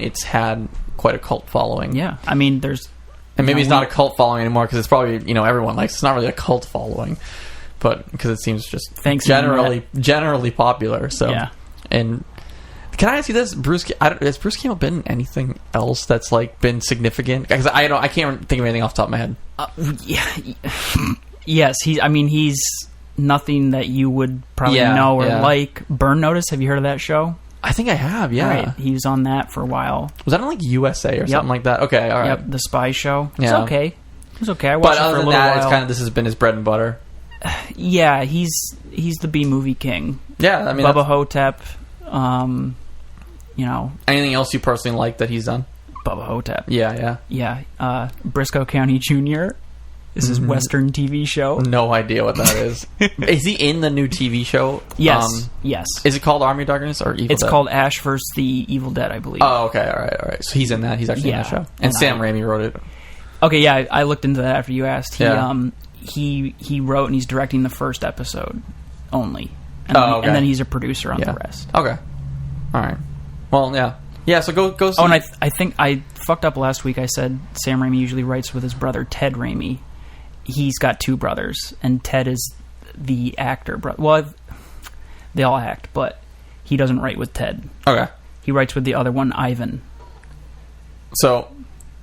it's had quite a cult following. Yeah, I mean, and maybe it's not a cult following anymore because it's probably everyone likes. It's not really a cult following, but because it seems just generally popular. So yeah. And can I ask you this, Bruce? Has Bruce Campbell been in anything else that's like been significant? Because I can't think of anything off the top of my head. Yes, he's nothing that you would probably know or like. Burn Notice. Have you heard of that show? I think I have. Yeah, right. He was on that for a while. Was that on like USA or something like that? Okay, all right. Yep, the spy show. Yeah. It was okay. I watched it for a little while. But other than that, it's kind of this has been his bread and butter. Yeah, he's the B movie king. Yeah, I mean Bubba Hotep. Anything else you personally like that he's done? Bubba Hotep. Yeah. Briscoe County Jr. Is his Western TV show? No idea what that is. Is he in the new TV show? Yes. Yes. Is it called Army of Darkness or Evil Dead? It's called Ash vs. the Evil Dead, I believe. Oh, okay. All right. So he's in that. He's actually in the show. And Sam Raimi wrote it. Okay, yeah, I looked into that after you asked. He He wrote and he's directing the first episode only. And then he's a producer on the rest. Okay. All right. Well, yeah. Yeah, so go see. Oh, and I think I fucked up last week. I said Sam Raimi usually writes with his brother Ted Raimi. He's got two brothers, and Ted is the actor. Well, they all act, but he doesn't write with Ted. Okay. He writes with the other one, Ivan. So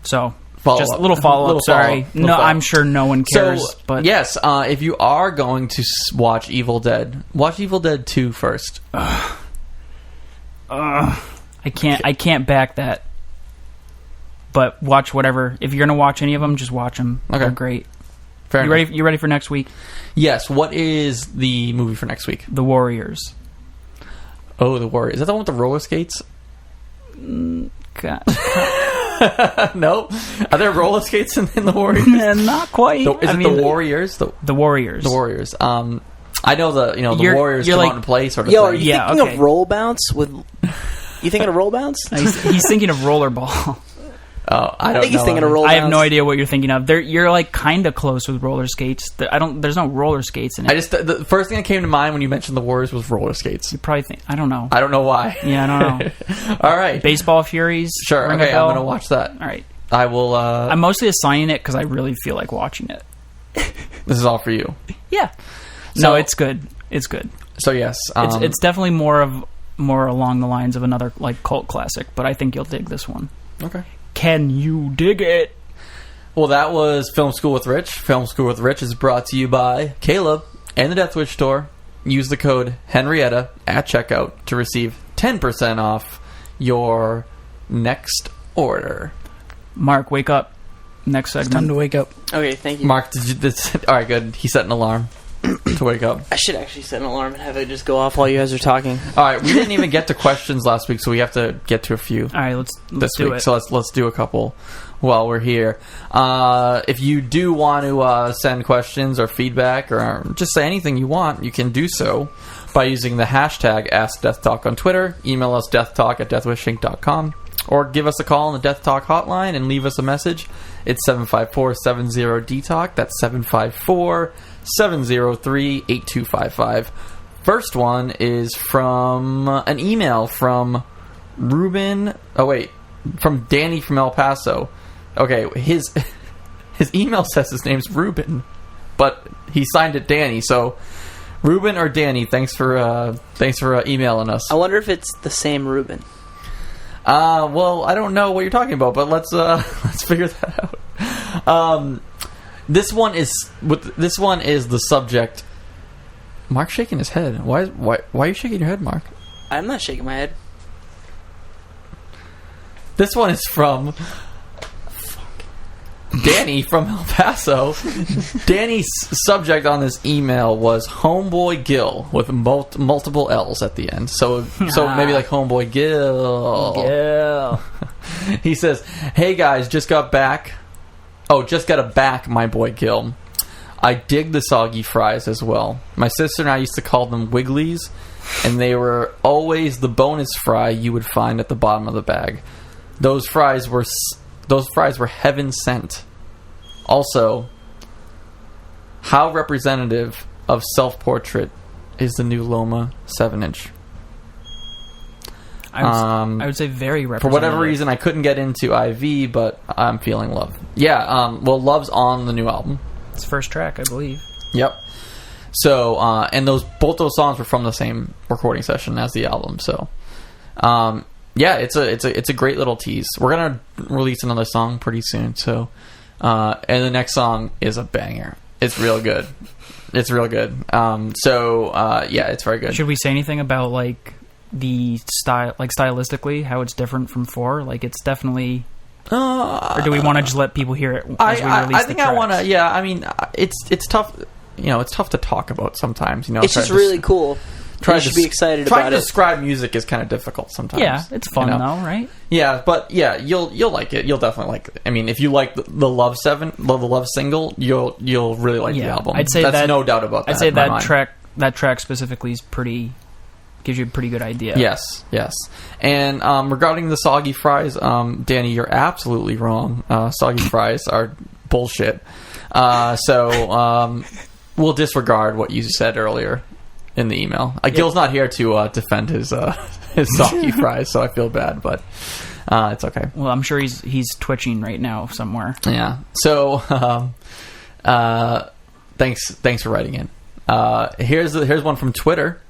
just a little follow-up, sorry. I'm sure no one cares. So, but yes, if you are going to watch Evil Dead, watch Evil Dead 2 first. I can't back that. But watch whatever. If you're going to watch any of them, just watch them. Okay. They're great. Fair enough. You ready for next week? Yes. What is the movie for next week? The Warriors. Oh, The Warriors. Is that the one with the roller skates? God. No. Are there roller skates in The Warriors? Not quite. The Warriors? The Warriors. The Warriors. I know the Warriors come out and play sort of Yo, thing. are you thinking of Roll Bounce with... You thinking of Roll Bounce? He's thinking of Rollerball. Oh, I don't think he's know. thinking of Roll I Bounce. have no idea what you're thinking of. You're like kind of close with roller skates. There's no roller skates in it. The first thing that came to mind when you mentioned the Warriors was roller skates. You probably think... I don't know. I don't know why. Yeah, I don't know. All right. Baseball Furies. Sure. Okay, I'm going to watch that. All right. I will... I'm mostly assigning it because I really feel like watching it. This is all for you. Yeah. So, no, it's good. It's good. So, yes. It's definitely more along the lines of another like cult classic, but I think you'll dig this one. Okay. Can you dig it? Well, that was Film School with Rich. Film School with Rich is brought to you by Caleb and the Deathwish store. Use the code Henrietta at checkout to receive 10% off your next order. Mark, wake up. Next segment. It's time to wake up. Okay, thank you. Mark, all right, good. He set an alarm to wake up. I should actually set an alarm and have it just go off while you guys are talking. All right, we didn't even get to questions last week, so we have to get to a few. All right, let's this do week. it. So let's do a couple while we're here. If you do want to send questions or feedback or just say anything you want, you can do so by using the hashtag AskDeathTalk on Twitter. Email us deathtalk@deathwishinc.com or give us a call on the Death Talk hotline and leave us a message. It's 754-70-DTALK. That's 754-703-8255. First one is from an email from Ruben. From Danny from El Paso. Okay, his email says his name's Ruben, but he signed it Danny. So, Ruben or Danny, thanks for emailing us. I wonder if it's the same Ruben. Well, I don't know what you're talking about, but let's figure that out. This one is the subject. Mark's shaking his head. Why are you shaking your head, Mark? I'm not shaking my head. This one is from Danny from El Paso. Danny's subject on this email was Homeboy Gill with multiple L's at the end. So maybe like Homeboy Gill. Gill. He says, "Hey guys, just got back. Oh, just got a back, my boy Gill. I dig the soggy fries as well. My sister and I used to call them Wigglies, and they were always the bonus fry you would find at the bottom of the bag. Those fries were heaven sent. Also, how representative of self-portrait is the new Loma 7-inch? I would say very representative. For whatever reason, I couldn't get into IV, but I'm feeling love. Yeah, well, Love's on the new album. It's first track, I believe. Yep. So, and both those songs were from the same recording session as the album. So, yeah, it's a great little tease. We're gonna release another song pretty soon. So, and the next song is a banger. It's real good. It's real good. Yeah, it's very good. Should we say anything about like the style, like stylistically, how it's different from 4? Like it's definitely. Or do we want to just let people hear it as we release I think the tracks? I want to. Yeah, I mean, it's tough. You know, it's tough to talk about sometimes. You know, It's just really cool You should be excited trying about to it. describe music is kind of difficult sometimes. Yeah, it's fun you know? though, right? Yeah, but yeah, you'll like it. You'll definitely like it. I mean, if you like the Love single, you'll really like the album. I'd say that's no doubt about that. I'd say in my that mind. track specifically is gives you a pretty good idea. Yes. And regarding the soggy fries, Danny, you're absolutely wrong. Soggy fries are bullshit. So we'll disregard what you said earlier in the email. Gil's not here to defend his soggy fries, so I feel bad, but it's okay. Well, I'm sure he's twitching right now somewhere. Yeah. So thanks for writing in. Here's one from Twitter.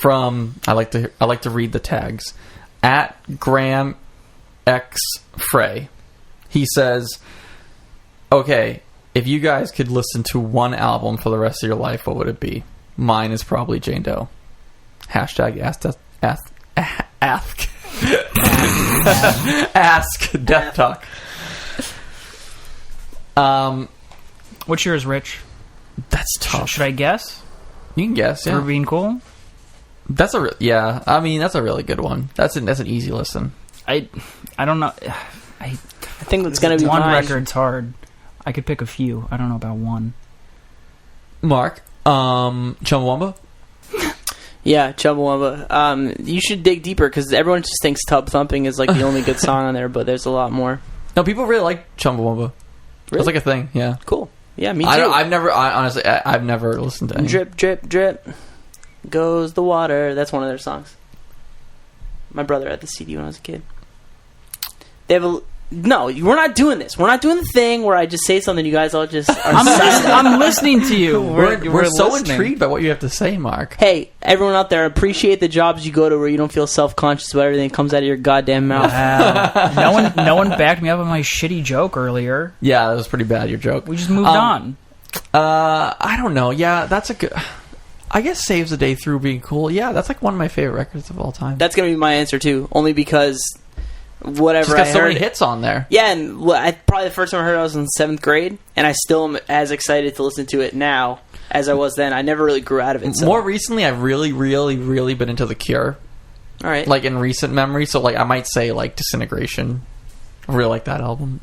I like to read the tags at Graham X Frey. He says, "Okay, if you guys could listen to one album for the rest of your life, what would it be? Mine is probably Jane Doe. Hashtag ask Death Talk." What's yours, Rich? That's tough. Should I guess? You can guess. Yeah, For being cool. that's I mean, that's a really good one. That's an easy listen. I don't know. I think that's going to be one mine. record's hard. I could pick a few. I don't know about one. Mark, Chumbawamba. Yeah, Chumbawamba. You should dig deeper because everyone just thinks Tub Thumping is like the only good song on there, but there's a lot more. No, people really like Chumbawamba. Really? That's like a thing. Yeah, Cool. Yeah, me too. I've never listened to any. Drip, drip, drip goes the water. That's one of their songs. My brother had the CD when I was a kid. They have No, we're not doing this. We're not doing the thing where I just say something. You guys all just are silent. I'm listening to you. We're so intrigued by what you have to say, Mark. Hey, everyone out there, appreciate the jobs you go to where you don't feel self-conscious about everything that comes out of your goddamn mouth. Wow. No one backed me up on my shitty joke earlier. Yeah, that was pretty bad, your joke. We just moved on. I don't know. Yeah, that's a good... I guess Saves the Day Through being cool. Yeah, that's like one of my favorite records of all time. That's going to be my answer, too. Only because whatever Just I so heard... many hits on there. Yeah, and probably the first time I heard it, I was in 7th grade, and I still am as excited to listen to it now as I was then. I never really grew out of it. So. More recently, I've really, really, really been into The Cure. All right. Like, in recent memory. So, like, I might say, like, Disintegration. I really like that album.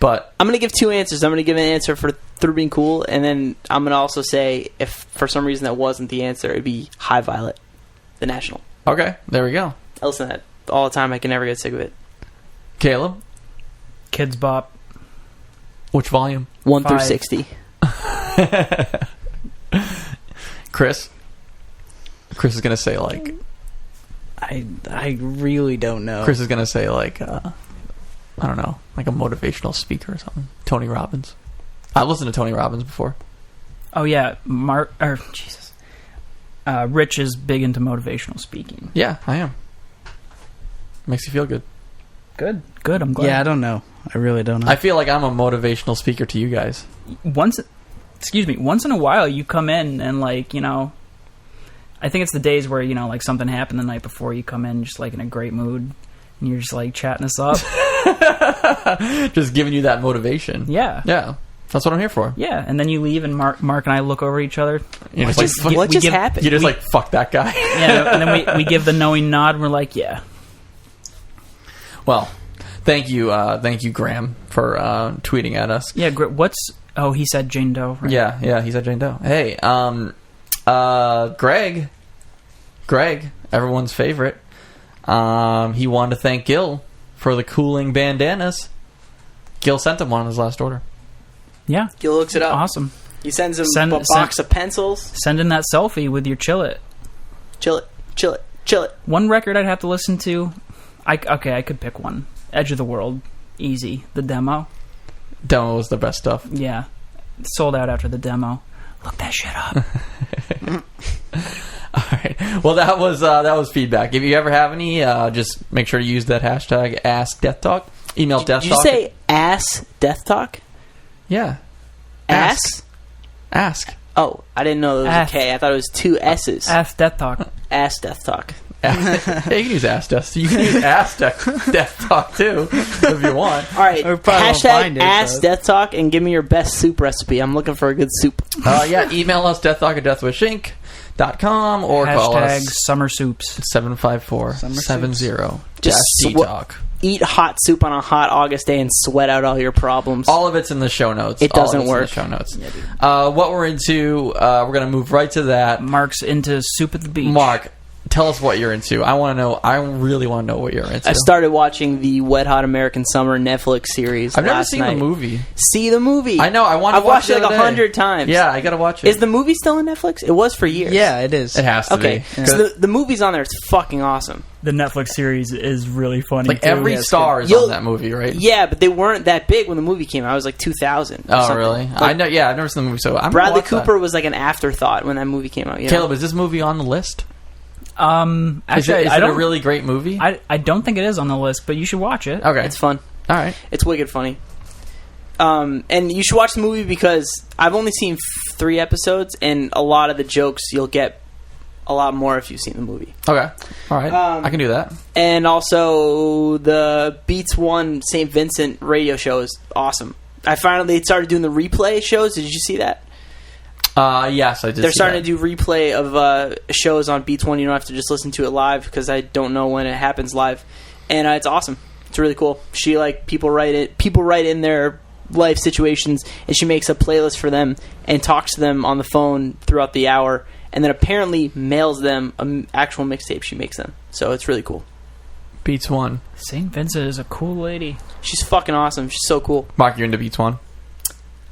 But I'm going to give two answers. I'm going to give an answer for Through Being Cool, and then I'm going to also say, if for some reason that wasn't the answer, it'd be High Violet, The National. okay, there we go. I listen to that all the time. I can never get sick of it. Caleb, Kids Bop. which volume? 1 through 5. 60. Chris is gonna say like. I really don't know. Chris is gonna say like. I don't know, like a motivational speaker or something. Tony Robbins. I've listened to Tony Robbins before. Oh yeah, Rich is big into motivational speaking. Yeah, I am. Makes you feel good. Good. I'm glad. Yeah, I don't know. I really don't know. I feel like I'm a motivational speaker to you guys. Once in a while you come in and like, you know, I think it's the days where, you know, like something happened the night before, you come in just like in a great mood and you're just like chatting us up. Just giving you that motivation. Yeah. That's what I'm here for. Yeah, and then you leave and Mark and I look over each other. You're just like, What just happened? you're just like, fuck that guy. Yeah, and then we give the knowing nod and we're like, yeah. Well, thank you, Graham, for tweeting at us. Yeah, he said Jane Doe, right? Yeah, he said Jane Doe. Hey, Greg, everyone's favorite. He wanted to thank Gill for the cooling bandanas. Gil sent him one on his last order. Yeah. Gil looks it up. Awesome. He sends him a box of pencils. Send in that selfie with your chill it. Chill it. One record I'd have to listen to. I could pick one. Edge of the World. Easy. The demo. Demo was the best stuff. Yeah. Sold out after the demo. Look that shit up. All right. Well, that was feedback. If you ever have any, just make sure to use that hashtag #AskDeathTalk. Email Did deathtalk. you say ass death talk? Yeah. Ass? Ask. Oh, I didn't know there was a K. I thought it was two S's. Ask Death Talk. Ass death talk. Yeah, you can use ass death. You can use ass death talk too, if you want. All right. We probably won't Hashtag find it, ass but- death talk and give me your best soup recipe. I'm looking for a good soup. Yeah, email us deathtalk@Deathwish Inc. gmail.com or call Hashtag us summer soups. 754-70-DTalk. Eat hot soup on a hot August day and sweat out all your problems. All of it's in the show notes. It doesn't all of it's work. in the show notes. What we're into, we're going to move right to that. Mark's into soup at the beach. Mark, tell us what you're into. I want to know. I really want to know what you're into. I started watching the Wet Hot American Summer Netflix series. I've never last seen night. the movie. See the movie. I know. I want to I've watch watched it like the 100 times. Yeah, I got to watch it. Is the movie still on Netflix? It was for years. Yeah, it is. It has to Okay, be. so the movie's on there. It's fucking awesome. The Netflix series is really funny. Like too. every Yeah, it's star good. is on that movie, right? Yeah, but they weren't that big when the movie came out. It was like 2000. or Oh, something. really? Like, I know. Yeah, I've never seen the movie, so I'm Bradley gonna watch Cooper was like an afterthought when that movie came out. You that. Caleb, know? is this movie on the list? Actually, Is I it a don't. really great movie? I don't think it is on the list, but you should watch it. Okay. It's fun. All right. It's wicked funny. And you should watch the movie because I've only seen 3 episodes, and a lot of the jokes you'll get a lot more if you've seen the movie. Okay. All right. I can do that. And also, the Beats One St. Vincent radio show is awesome. I finally started doing the replay shows. Did you see that? Yes, I did. They're starting to do replay of shows on Beats One. You don't have to just listen to it live because I don't know when it happens live, and it's awesome. It's really cool. She people write in their life situations, and she makes a playlist for them and talks to them on the phone throughout the hour, and then apparently mails them an actual mixtape she makes them. So it's really cool. Beats One. St. Vincent is a cool lady. She's fucking awesome. She's so cool. Mark, you're into Beats One?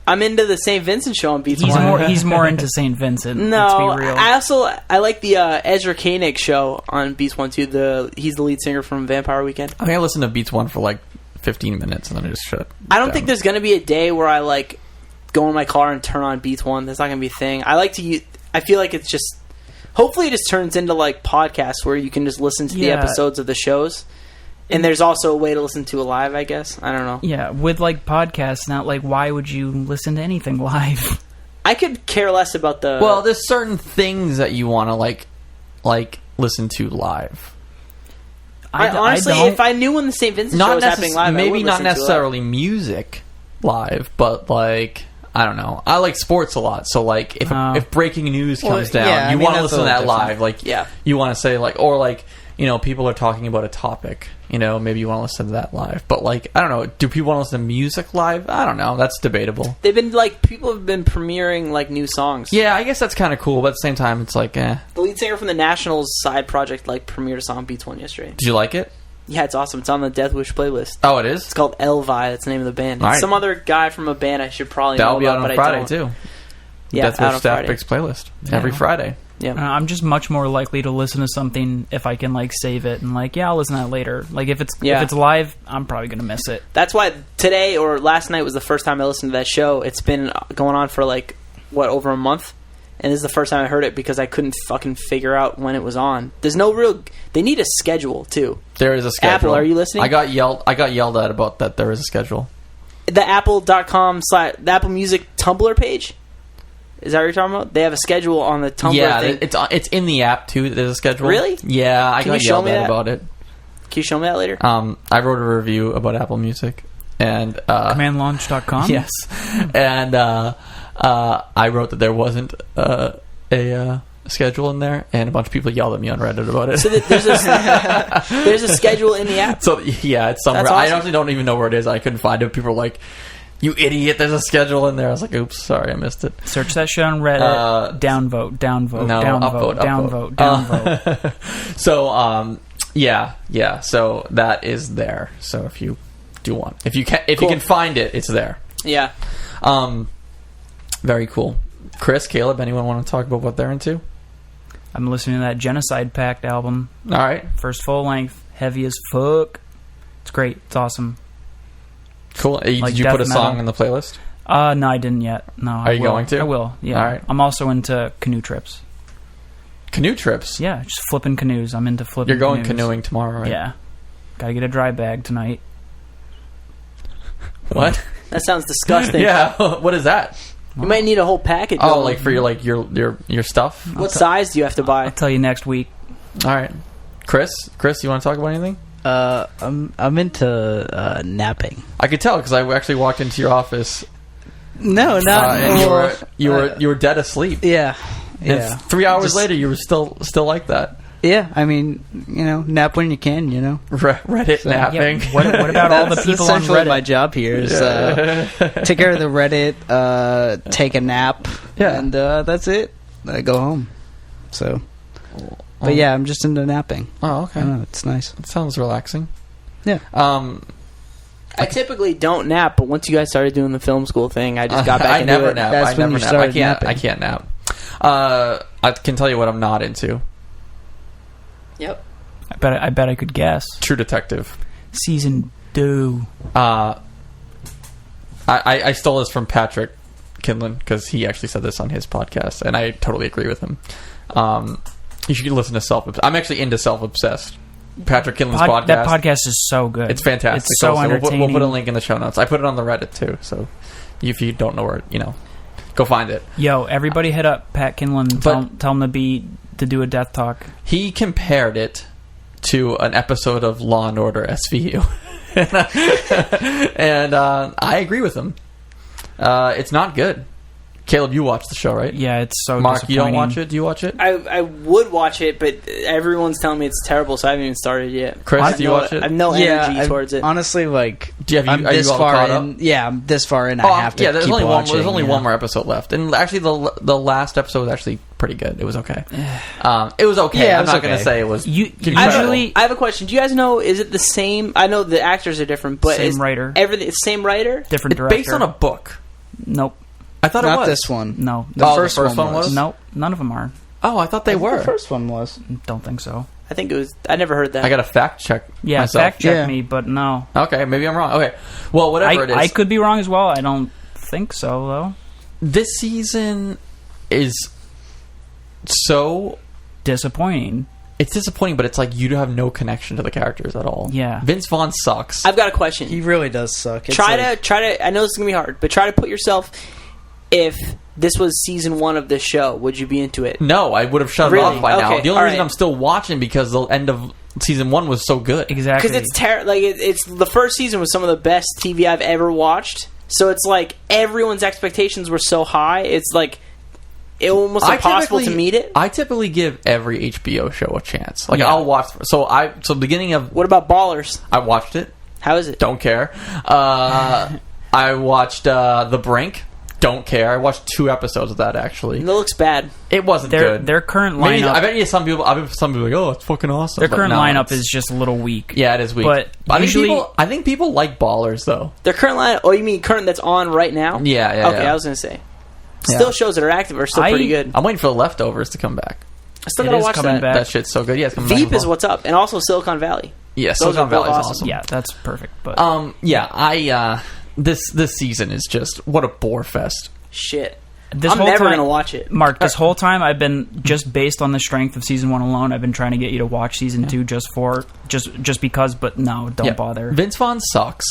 I'm into the St. Vincent show on Beats He's One. he's more into St. Vincent. No, let's be real. I like the Ezra Koenig show on Beats One too. He's the lead singer from Vampire Weekend. I think I listened to Beats One for like 15 minutes and then I just shut. I don't think there's gonna be a day where I like go in my car and turn on Beats One. That's not gonna be a thing. I feel like it's just. Hopefully, it just turns into like podcasts where you can just listen to the episodes of the shows. And there's also a way to listen to it live, I guess. I don't know. Yeah, with like podcasts, not like why would you listen to anything live? I could care less about the. Well, there's certain things that you want to like listen to live. Honestly, if I knew when the St. Vincent show was happening live, I maybe would not listen to it live. necessarily music live, but like I don't know. I like sports a lot, so like if breaking news comes down, yeah, you want to listen to that different. live. Like you want to say like or like. People are talking about a topic. Maybe you want to listen to that live. But, like, I don't know. Do people want to listen to music live? I don't know. That's debatable. People have been premiering, like, new songs. Yeah, I guess that's kind of cool. But at the same time, it's like, eh. The lead singer from the Nationals side project, like, premiered a song Beats One yesterday. Did you like it? Yeah, it's awesome. It's on the Deathwish playlist. Oh, it is? It's called Elvi. That's the name of the band. All right. Some other guy from a band I should probably know That'll be out about, on but Friday, I don't. too. Yeah, Deathwish out on Staff Friday. Picks playlist. Every Friday. Yeah. I'm just much more likely to listen to something if I can like save it and like I'll listen to that later. Like if it's live, I'm probably gonna miss it. That's why today or last night was the first time I listened to that show. It's been going on for like over a month, and this is the first time I heard it because I couldn't fucking figure out when it was on. There's no real. They need a schedule too. There is a schedule. Apple, are you listening? I got yelled at about that. There is a schedule. The Apple.com the Apple Music Tumblr page. Is that what you're talking about? They have a schedule on the Tumblr thing. It's in the app too. There's a schedule. Really? Yeah, I got yelled at about it. Can you show me that later? I wrote a review about Apple Music and commandlaunch.com. Yes, and I wrote that there wasn't a schedule in there, and a bunch of people yelled at me on Reddit about it. So there's a schedule in the app. So yeah, it's somewhere. That's awesome. I honestly don't even know where it is. I couldn't find it. People were like, "You idiot! There's a schedule in there." I was like, "Oops, sorry, I missed it." Search that shit on Reddit. Downvote. No, Downvote. Downvote. So yeah. So that is there. So if you do want, if you can find it, it's there. Yeah. Very cool. Chris, Caleb, anyone want to talk about what they're into? I'm listening to that Genocide Pact album. All right. First full length. Heavy as fuck. It's great. It's awesome. Cool. Did you put a song in the playlist? No, I didn't yet. No. Are you going to? I will. Yeah. All right. I'm also into canoe trips. Canoe trips? Yeah, just flipping canoes. I'm into flipping. You're going canoes. canoeing tomorrow, right? Yeah. Got to get a dry bag tonight. What? That sounds disgusting. Yeah. What is that? You might need a whole package. Oh, like for your stuff? What size do you have to buy? I'll tell you next week. All right. Chris, you want to talk about anything? I'm into napping. I could tell because I actually walked into your office. No, not. And you were dead asleep. Yeah. Yeah. And 3 hours Just- later, you were still like that. Yeah, I mean, nap when you can, Reddit napping. Yeah, what about all the That's people on essentially Reddit? my job here is take care of the Reddit, take a nap, and that's it. I go home. So, but yeah, I'm just into napping. Oh, okay. I don't know, it's nice. That sounds relaxing. Yeah. I typically don't nap, but once you guys started doing the film school thing, I just got back I into never it. nap. That's I when never you nap. started napping. I can't nap. I can tell you what I'm not into. Yep. I bet I could guess. True Detective. Season 2. I stole this from Patrick Kindlon because he actually said this on his podcast, and I totally agree with him. You should listen to I'm actually into Self-Obsessed. Patrick Kindlon's podcast. That podcast is so good. It's fantastic. It's so Also, entertaining. We'll put a link in the show notes. I put it on the Reddit too, so if you don't know where, go find it. Yo, everybody hit up Pat Kinlan and tell him to do a death talk. He compared it to an episode of Law and Order SVU. And I agree with him. It's not good. Caleb, you watch the show, right? Yeah, it's so Mark, you don't disappointing. watch it? Do you watch it? I would watch it, but everyone's telling me it's terrible, so I haven't even started yet. Chris, do you watch it? I have no energy towards it. Honestly, I'm this all far caught in. up? Yeah, I'm this far in. I have to there's keep only watching. There's only one more episode left, and actually, the last episode was actually pretty good. It was okay. It was okay. Yeah, it I'm was not going to okay. say it was. Usually, I have a question. Do you guys know? Is it the same? I know the actors are different, but Same is writer. Everything same writer? different It's director. based on a book. Nope. I thought it Not was this one. No. The Oh, first one was. Nope. None of them are. Oh, I thought they were. The first one was. Don't think so. I think it was. I never heard that. I got to fact check. Yeah, myself. fact check Yeah. me, but no. Okay, maybe I'm wrong. Okay, well, whatever it is. I could be wrong as well. I don't think so, though. This season is so. Disappointing. It's disappointing, but it's like you have no connection to the characters at all. Yeah. Vince Vaughn sucks. I've got a question. He really does suck. It's try like- to. I know this is gonna be hard, but try to put yourself. If this was season 1 of this show, would you be into it? No, I would have shut it Really? off by now. Okay, The only all reason right. I'm still watching because the end of season 1 was so good. Exactly. Because it's it's the first season was some of the best TV I've ever watched. So it's like everyone's expectations were so high. It's like it almost impossible to meet it. I typically give every HBO show a chance. Like Yeah. I'll watch. So beginning of What about Ballers? I watched it. How is it? Don't care. I watched The Brink. Don't care. I watched 2 episodes of that actually. It looks bad. It wasn't good. Their current Maybe, lineup. I bet you some people are like, "Oh, it's fucking awesome." Their But current no, lineup it's- is just a little weak. yeah, it is weak. But usually- I think people like Ballers though. Their current line. Oh, you mean current that's on right now? Yeah. Okay, yeah. I was gonna say. Still shows that are active are still pretty good. I'm waiting for The Leftovers to come back. I still It gotta is watch coming that. back. That shit's so good. Yeah, it's coming Veep back. is what's up, and also Silicon Valley. Yeah, Those Silicon are both Valley is awesome. awesome. Yeah, that's perfect. But Yeah, this season is just what a bore fest. Shit. this I'm whole never time, gonna watch it. Mark, this whole time I've been just based on the strength of season 1 alone. I've been trying to get you to watch season 2 just because. But no, don't bother. Vince Vaughn sucks.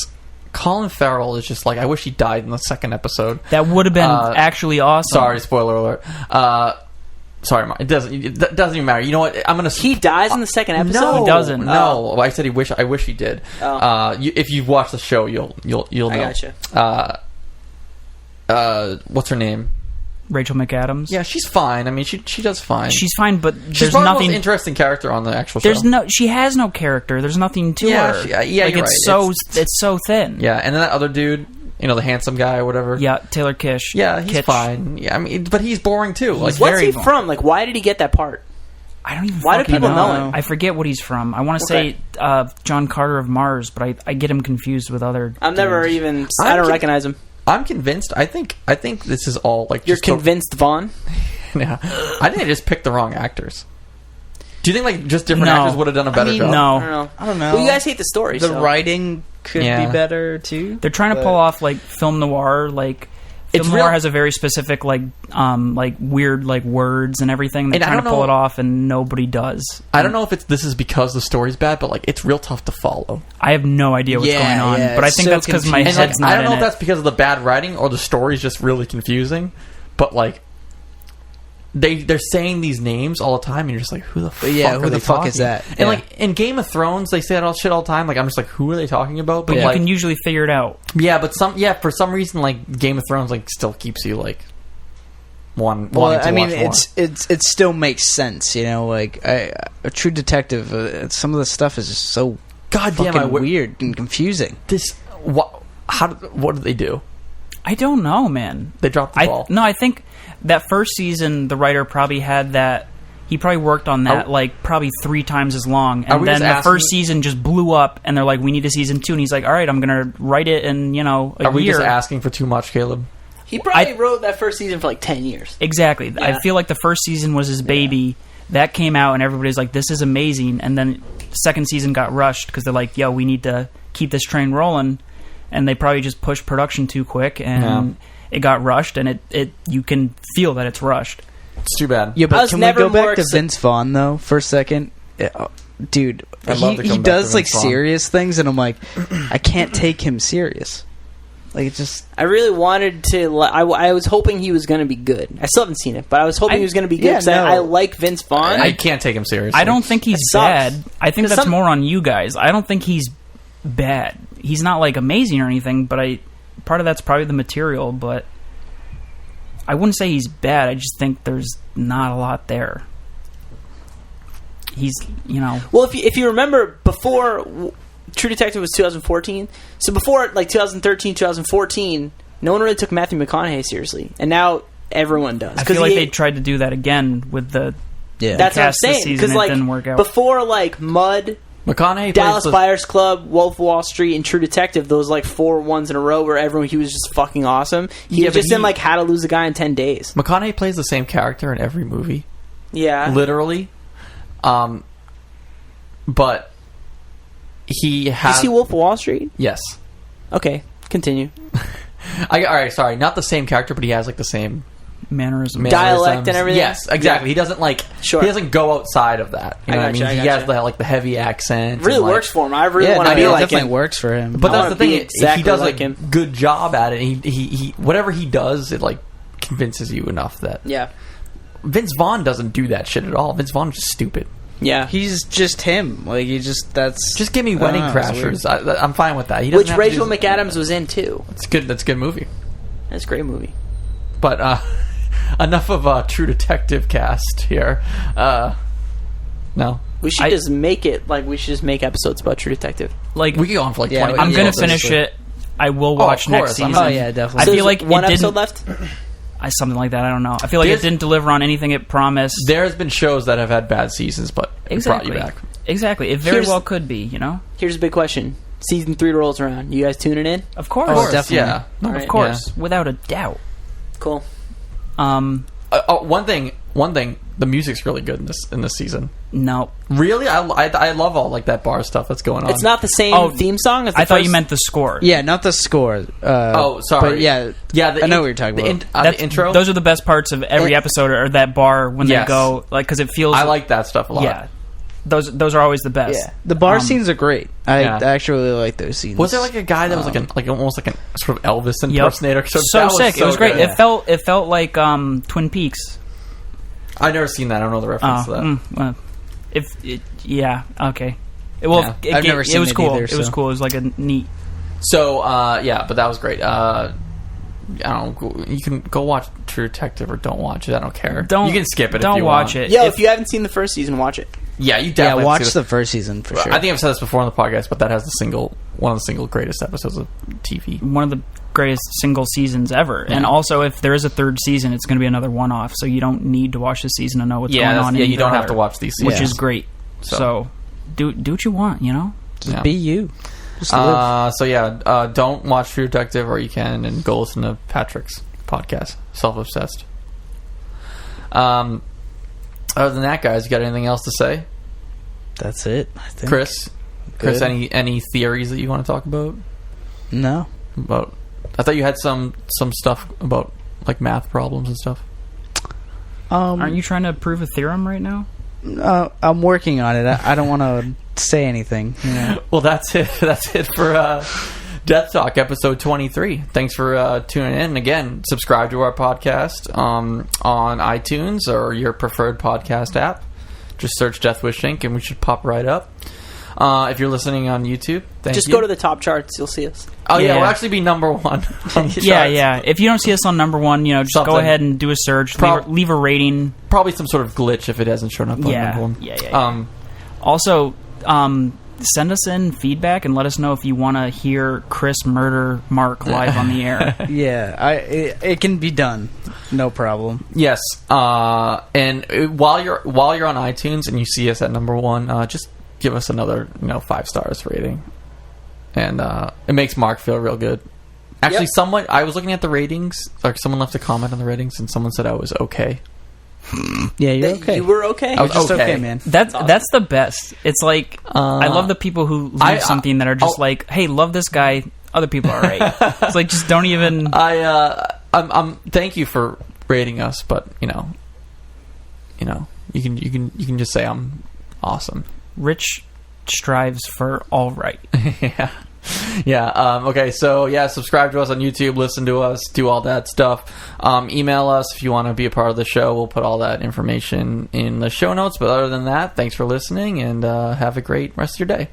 Colin Farrell is just like, I wish he died in the second episode. That would have been actually awesome. Sorry, spoiler alert. Sorry, Mark. It doesn't even matter. You know what? I'm gonna. He dies in the second episode. No, He doesn't. No, I said I wish he did. Oh. If you've watched the show, you'll know. I gotcha. What's her name? Rachel McAdams. Yeah, she's fine. I mean, she does fine. She's fine, but She's there's probably the nothing. most interesting character on the actual There's show. she has no character. There's nothing to Yeah, her. yeah, like you're it's right. it's so thin. Yeah, and then that other dude, the handsome guy or whatever. Yeah, Taylor Kish. Yeah, he's Kitsch. fine. Yeah, I mean, but he's boring too. Like, He's What's very he long. from? Like, why did he get that part? I don't even. Why do fucking people know him? I forget what he's from. I want to Okay. say John Carter of Mars, but I get him confused with other. I've never dudes. even. I don't recognize him. I'm convinced. I think this is all like. You're just convinced, Vaughn? Yeah, I think they just picked the wrong actors. Do you think like just different No. actors would have done a better mean, job? No. I don't know. I don't know. Well, you guys hate the story. The so. writing could Yeah. be better too. They're trying to pull off like film noir. Like It's film noir real- has a very specific like weird like words and everything. They're And I trying to don't pull know- it off, and nobody does. I don't know if this is because the story's bad, but like it's real tough to follow. I have no idea what's Yeah, going on, yeah, but I it's think so that's because my And head's like, not I don't know in if it. that's because of the bad writing or the story's just really confusing. But like they're saying these names all the time, and you're just like, who the fuck? yeah, are who the they fuck is talking? that? And Yeah. like in Game of Thrones, they say that all shit all the time. Like I'm just like, who are they talking about? But But like, you can usually figure it out. yeah, but for some reason, like Game of Thrones, like still keeps you like wanting to I mean, watch more. it still makes sense, you know. Like a True Detective, some of the stuff is just so goddamn weird and confusing. What did they do? I don't know, man. They dropped the ball. No, I think that first season, the writer probably had that. He probably worked on that probably 3 times as long, and then the first season just blew up. And they're like, "We need a season 2," and he's like, "All right, I'm gonna write it in a Are year." we just asking for too much, Caleb? He probably wrote that first season for like 10 years. Exactly. Yeah. I feel like the first season was his baby. Yeah. That came out, and everybody's like, "This is amazing." And then second season got rushed because they're like, "Yo, we need to keep this train rolling," and they probably just pushed production too quick, and it got rushed. And it you can feel that it's rushed. It's too bad. Yeah, but can we go back to Vince Vaughn though for a second? Dude, he does like serious things, and I'm like, I can't take him serious. Like, it just... I really wanted to... I was hoping he was going to be good. I still haven't seen it, but I was hoping he was going to be good because I like Vince Vaughn. I can't take him seriously. I don't think he's bad. I think that's more on you guys. I don't think he's bad. He's not, like, amazing or anything, but part of that's probably the material, but I wouldn't say he's bad. I just think there's not a lot there. He's, Well, if you remember, before... True Detective was 2014. So before, like, 2013, 2014, no one really took Matthew McConaughey seriously. And now everyone does. I feel like they tried to do that again with the That's what I'm saying. Because, like, didn't work out. Before, like, Mud, McConaughey, Dallas Buyers Club, Wolf of Wall Street, and True Detective, those, like, 4 ones in a row where he was just fucking awesome. He was just in, like, How to Lose a Guy in 10 Days. McConaughey plays the same character in every movie. Yeah. Literally. But... He has... Did you see Wolf of Wall Street? Yes. Okay, continue. Alright, sorry. Not the same character, but he has, like, the same... Mannerisms. Dialect and everything? Yes, exactly. Yeah. He doesn't, like... Sure. He doesn't go outside of that. You know what I mean? He has, the heavy accent. It really works for him. I really want to be like him. It definitely works for him. But that's the thing. Exactly he does like a him. good job at it. He whatever he does, it, like, convinces you enough that... Yeah. Vince Vaughn doesn't do that shit at all. Vince Vaughn's just stupid. Yeah, he's just him. Like, just give me Wedding Crashers. I'm fine with that. Which Rachel McAdams was in too. It's good. That's a good movie. That's a great movie. But enough of True Detective cast here. No, we should just make it like we should just make episodes about True Detective. Like we can go on for like 20 minutes. I'm gonna finish it. I will watch next season. Oh yeah, definitely. I feel like one episode left. Something like that. I don't know. I feel like it didn't deliver on anything it promised. There has been shows that have had bad seasons, but it brought you back. Exactly. It very well could be. Here's a big question: Season 3 rolls around. You guys tuning in? Of course. Definitely. Yeah. No, of course, without a doubt. Cool. One thing. The music's really good in this season. No, really, I love all like that bar stuff that's going on. It's not the same theme song. As the thought you meant the score. Yeah, not the score. Sorry. But yeah. I know what you're talking about. The intro. Those are the best parts of every episode, or that bar when they go, like, because it feels. I like that stuff a lot. Yeah, those are always the best. Yeah, the bar scenes are great. I actually really like those scenes. Was there like a guy that was like almost like a sort of Elvis impersonator? So sick. It was great. Good. It felt like Twin Peaks. I've never seen that. I don't know the reference to that. Okay. I've never seen it. It was cool. Either, It was cool. It was like a neat. So but that was great. I don't know. You can go watch True Detective or don't watch it. I don't care. You can skip it. Don't if you watch want. it. If you haven't seen the first season, watch it. Yeah, you definitely watch the first season for sure. I think I've said this before on the podcast, but that has one of the single greatest episodes of TV. One of the greatest single seasons ever. Yeah. And also, if there is a third season, it's going to be another one-off, so you don't need to watch the season to know what's going on. Yeah, you don't have to watch these seasons. Which is great. So do what you want, Just be you. Just live. Don't watch True Detective, or you can, and go listen to Patrick's podcast, Self-Obsessed. Other than that, guys, you got anything else to say? That's it, I think. Chris, any theories that you want to talk about? No. I thought you had some stuff about like math problems and stuff. Aren't you trying to prove a theorem right now? I'm working on it. I don't want to say anything. Well, that's it. That's it for Death Talk episode 23. Thanks for tuning in. And again, subscribe to our podcast on iTunes or your preferred podcast app. Just search Deathwish Inc. and we should pop right up. If you're listening on YouTube, thank Just you. go to the top charts. You'll see us. Oh yeah, Yeah. we'll actually be number 1. On the Yeah, charts. yeah. If you don't see us on number 1, just Something. go ahead and do a search. Leave a rating. Probably some sort of glitch if it hasn't shown up on number 1. Yeah. Also, send us in feedback and let us know if you want to hear Chris murder Mark live on the air. Yeah, it can be done, no problem. Yes, and while you're on iTunes and you see us at number 1, just give us another 5 stars rating, and it makes Mark feel real good. Actually, Yep. I was looking at the ratings. Like someone left a comment on the ratings, and someone said I was okay. Yeah, you're okay. You were okay. I was just okay. okay, man. That's the best. It's like I love the people who leave something that are just like, "Hey, love this guy." Other people are right. It's like just don't even. I'm thank you for rating us, but you can just say I'm awesome. Rich strives for all right. Yeah. Okay. So yeah, subscribe to us on YouTube, listen to us, do all that stuff. Email us if you want to be a part of the show. We'll put all that information in the show notes. But other than that, thanks for listening, and have a great rest of your day.